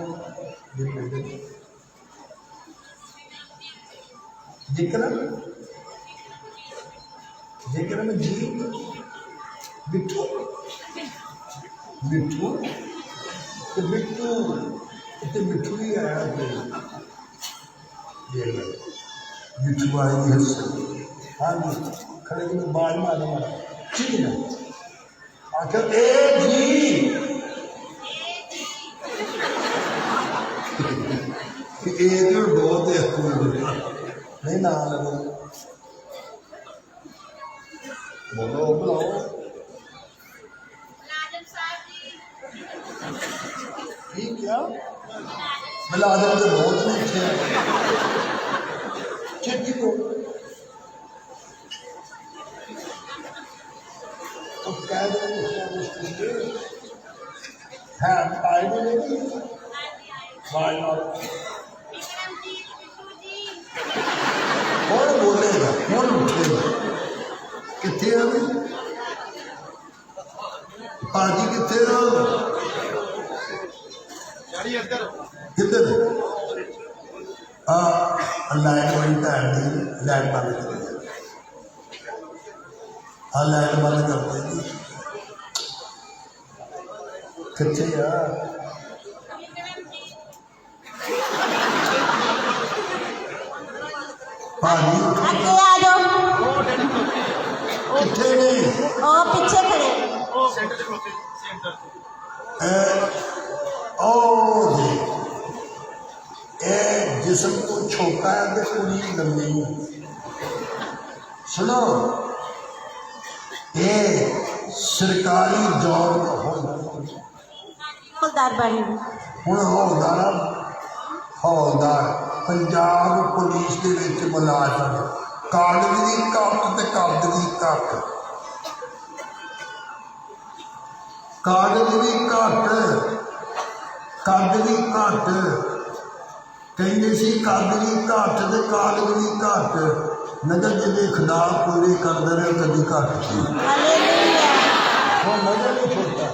विक्रम विक्रम जी, बिट्टू बिट्टू तो बिट्टू तो बिट्टू ही आया, बिट्टू आएगी हंस। हाँ जी, खड़े को बाल मारे मारा, ठीक है आखिर ए जी बहुत है नहीं ना लगो, बोलो बुलाओ। ठीक क्या मुलाजिम तो बहुत मीठे हैं, ठीक को तो कह दो है पाई बोलेगी कौन बोलेगा, कौन उठेगा, कितने अभी पाजी कितने कितने लाइट वाली भैन दी लाइट बंद कर, लाइट बंद कर देगी कितने यार पाजी आगे आ जाओ, कितने नहीं और पीछे खड़े। जिसम को छोटा है तो पूरी लंबी, सुनो ये सरकारी जॉब हौलदार बनी हूँ हौलदार हौलदार पंजाब पुलिस के विच मुलाजम कागज की कप ते कब्ज की कप कागज की घट कद की घट कहते सी कद की घट ते कागज की घट नगर जिन्हें खिलाफ पूरे करते रहे कभी घट सी नजर नहीं छोड़ता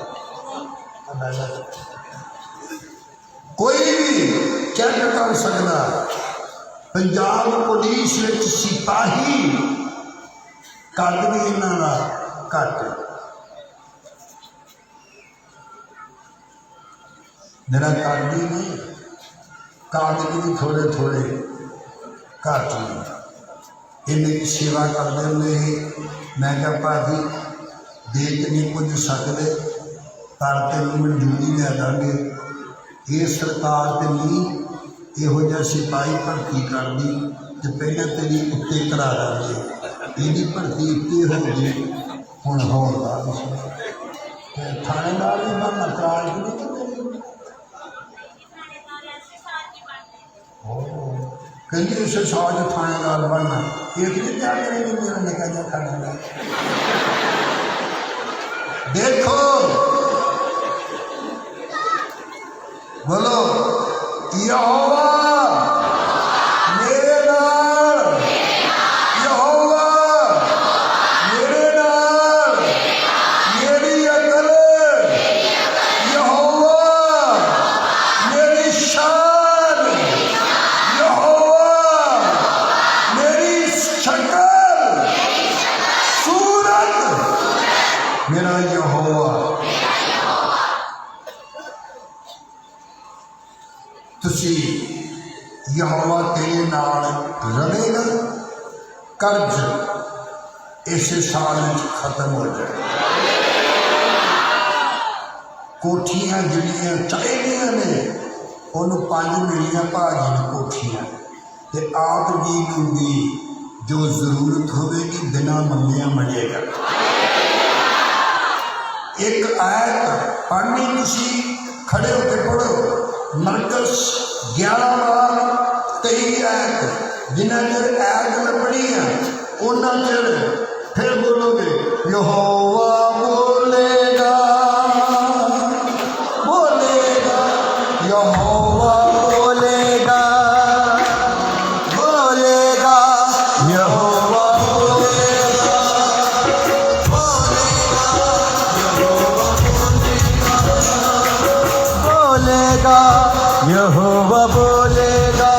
कोई भी चेक कर सकता पंजाब पुलिस विच सिपाही कद भी इन्हां दा घट मेरा कद ही नहीं कागज भी थोड़े थोड़े घट ने ये मेरी सेवा करते हुए मैं क्या भाजी दे तो नहीं कुछ सकते पर तेन मंजूरी लै देंगे ये सरकार तो नहीं इहो जिहा सिपाही भर्ती करती तो पहले तेरी उत्ते करा देंगे यदि भर्ती उत्ते हो गई हुण हौलदार थानेदार भी बनना करार की नहीं कहती उस साज थानेदार बनना एक दिन क्या करेंगे मेरा निका जा थानेदार देखो बोलो यहोवा मेरे नाल यहोवा मेरे नाल मेरी अकल यहोवा मेरी शान यहोवा मेरी शक्ल सूरत मेरा यहोवा तुसी यहोवा तेरे नाल रहेगा कर्ज इस साल खत्म हो जाए कोठियां जिहड़ियां चाहिए ने उन्होंने 5 मिलियां भाजी ने कोठियां ते आप जी भी जो जरूरत होगी बिना मंगिया मिलेगा एक आयत पढ़नी तुसी खड़े होकर पढ़ो मरकस 11:23 आयत जिन्ना चर आयत लभनी है उन्ना चर फिर बोलोगे यहोवा बोलेगा बोलेगा यहोवा बोलेगा बोलेगा यहोवा बोलेगा बोलेगा यहोवा बोलेगा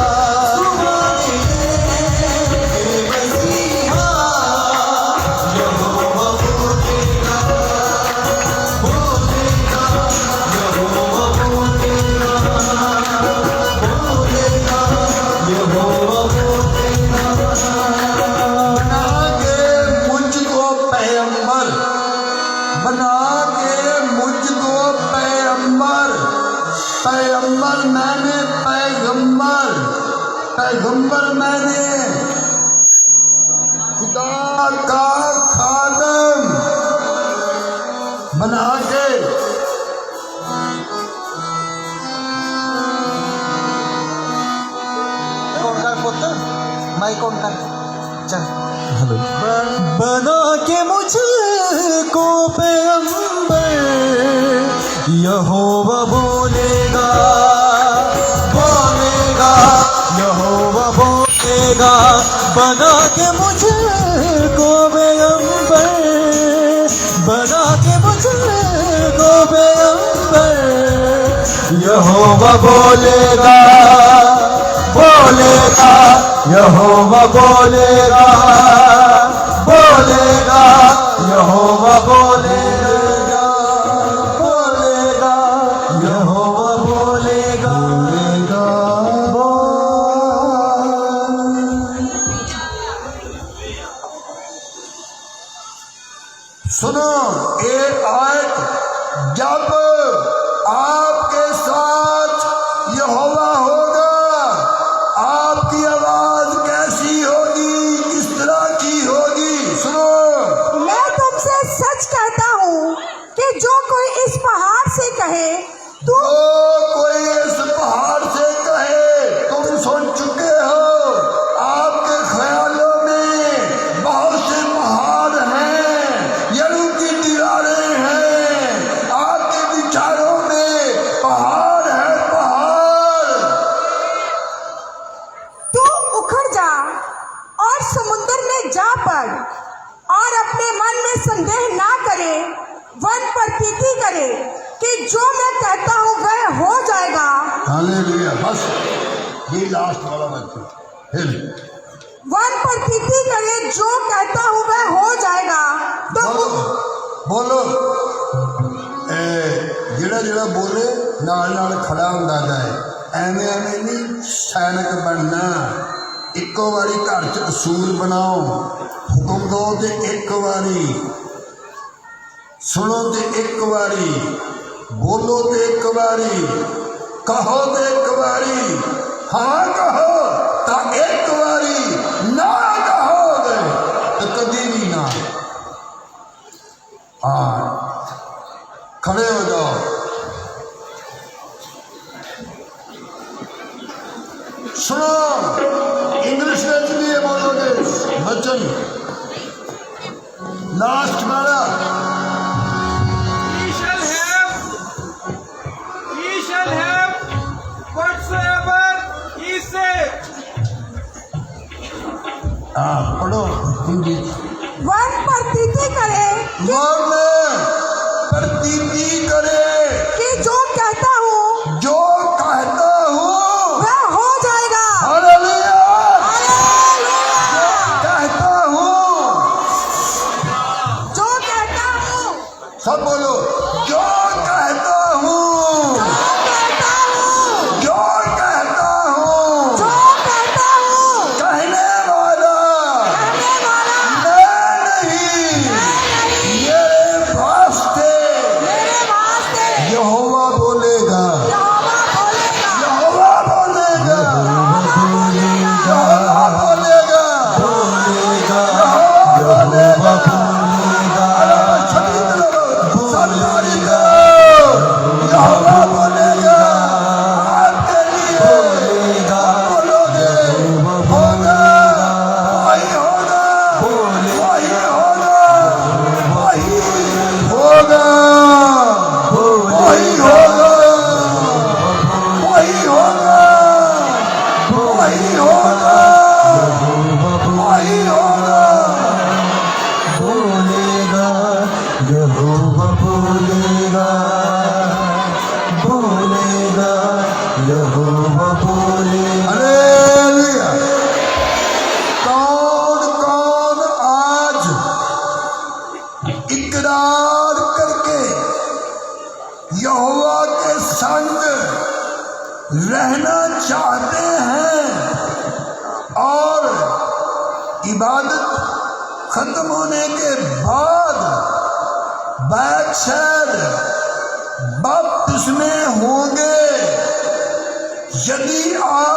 पैगंबर मैंने पैगंबर मैंने खुदा का खादम बना के माइक ऑन कर चल हेलो बना के मुझको पैगंबर यहोवा बोलेगा बोलेगा यहोवा बोलेगा बना के मुझको पैगंबर बना के मुझको पैगंबर यहोवा बोलेगा बोलेगा यहोवा बोलेगा बोलेगा यहोवा बोलेगा बोलेगा यहोवा बोलेगा सुनो एक आयत जब आपके साथ यहोवा होगा आपकी आवाज कैसी होगी किस तरह की होगी सुनो मैं तुमसे सच कहता ये लास्ट वाला बच्चा फिर वन प्रतीति करे जो कहता हूँ वह हो जाएगा। तो बोलो ਜਿਹੜਾ ਜਿਹੜਾ ਬੋਲੇ ਨਾਲ ਨਾਲ ਖੜਾ ਹੁੰਦਾ ਜਾਏ ਐਵੇਂ ਐਵੇਂ ਨਹੀਂ ਸੈਨਿਕ ਬਣਨਾ ਇੱਕੋ ਵਾਰੀ ਘਰ 'ਚ ਅਸੂਲ ਬਣਾਓ ਹੁਕਮ ਦੋ ਤੇ ਇੱਕ ਵਾਰੀ ਸੁਣੋ ਤੇ ਇੱਕ ਵਾਰੀ ਬੋਲੋ ਤੇ ਇੱਕ ਵਾਰੀ ਕਹੋ ਤੇ ਇੱਕ ਵਾਰੀ ਹਾਂ ਕਹੋ ਤਾਂ ਇੱਕ ਵਾਰੀ ਨਾ ਕਹੋਗੇ ਤਾਂ ਕਦੀ ਵੀ ਨਾ। हाँ खड़े हो जाओ। सुनो इंग्लिश में लिए बोलोगे वचन लास्ट वाला। He shall have whatsoever he said. हाँ पढ़ो हिंदी। वन प्रतीति करे प्रतीति करे कि जो कहता हूँ जो कहता हूँ वह हो जाएगा। हालेलुया। हालेलुया। कहता हूँ जो कहता हूँ सब बोलो जो कहता हूँ जो कहता हूँ जो कहता हूँ जो कहता हूँ कहने वाला कहने वाला मैं नहीं मेरे वास्ते यहोवा बोलेगा यहोवा बोलेगा यहोवा बोलेगा यहोवा बोलेगा यहोवा बोलेगा छठी तरफ सरदारी दो यहोवा बोलेगा आपके लिए बोलोगे होगा वही होगा वही होगा वही होगा वही होगा वही होगा वही होगा वही होगा। बोलेगा यहोवा बोलेगा बोलेगा यहोवा बोलेगा। हालेलुया। कौन कौन आज इकरार करके यहोवा के संग रहना चाहते हैं और इबादत खत्म होने के बाद बैकसाइड बपतिस्मे होंगे। यदि आप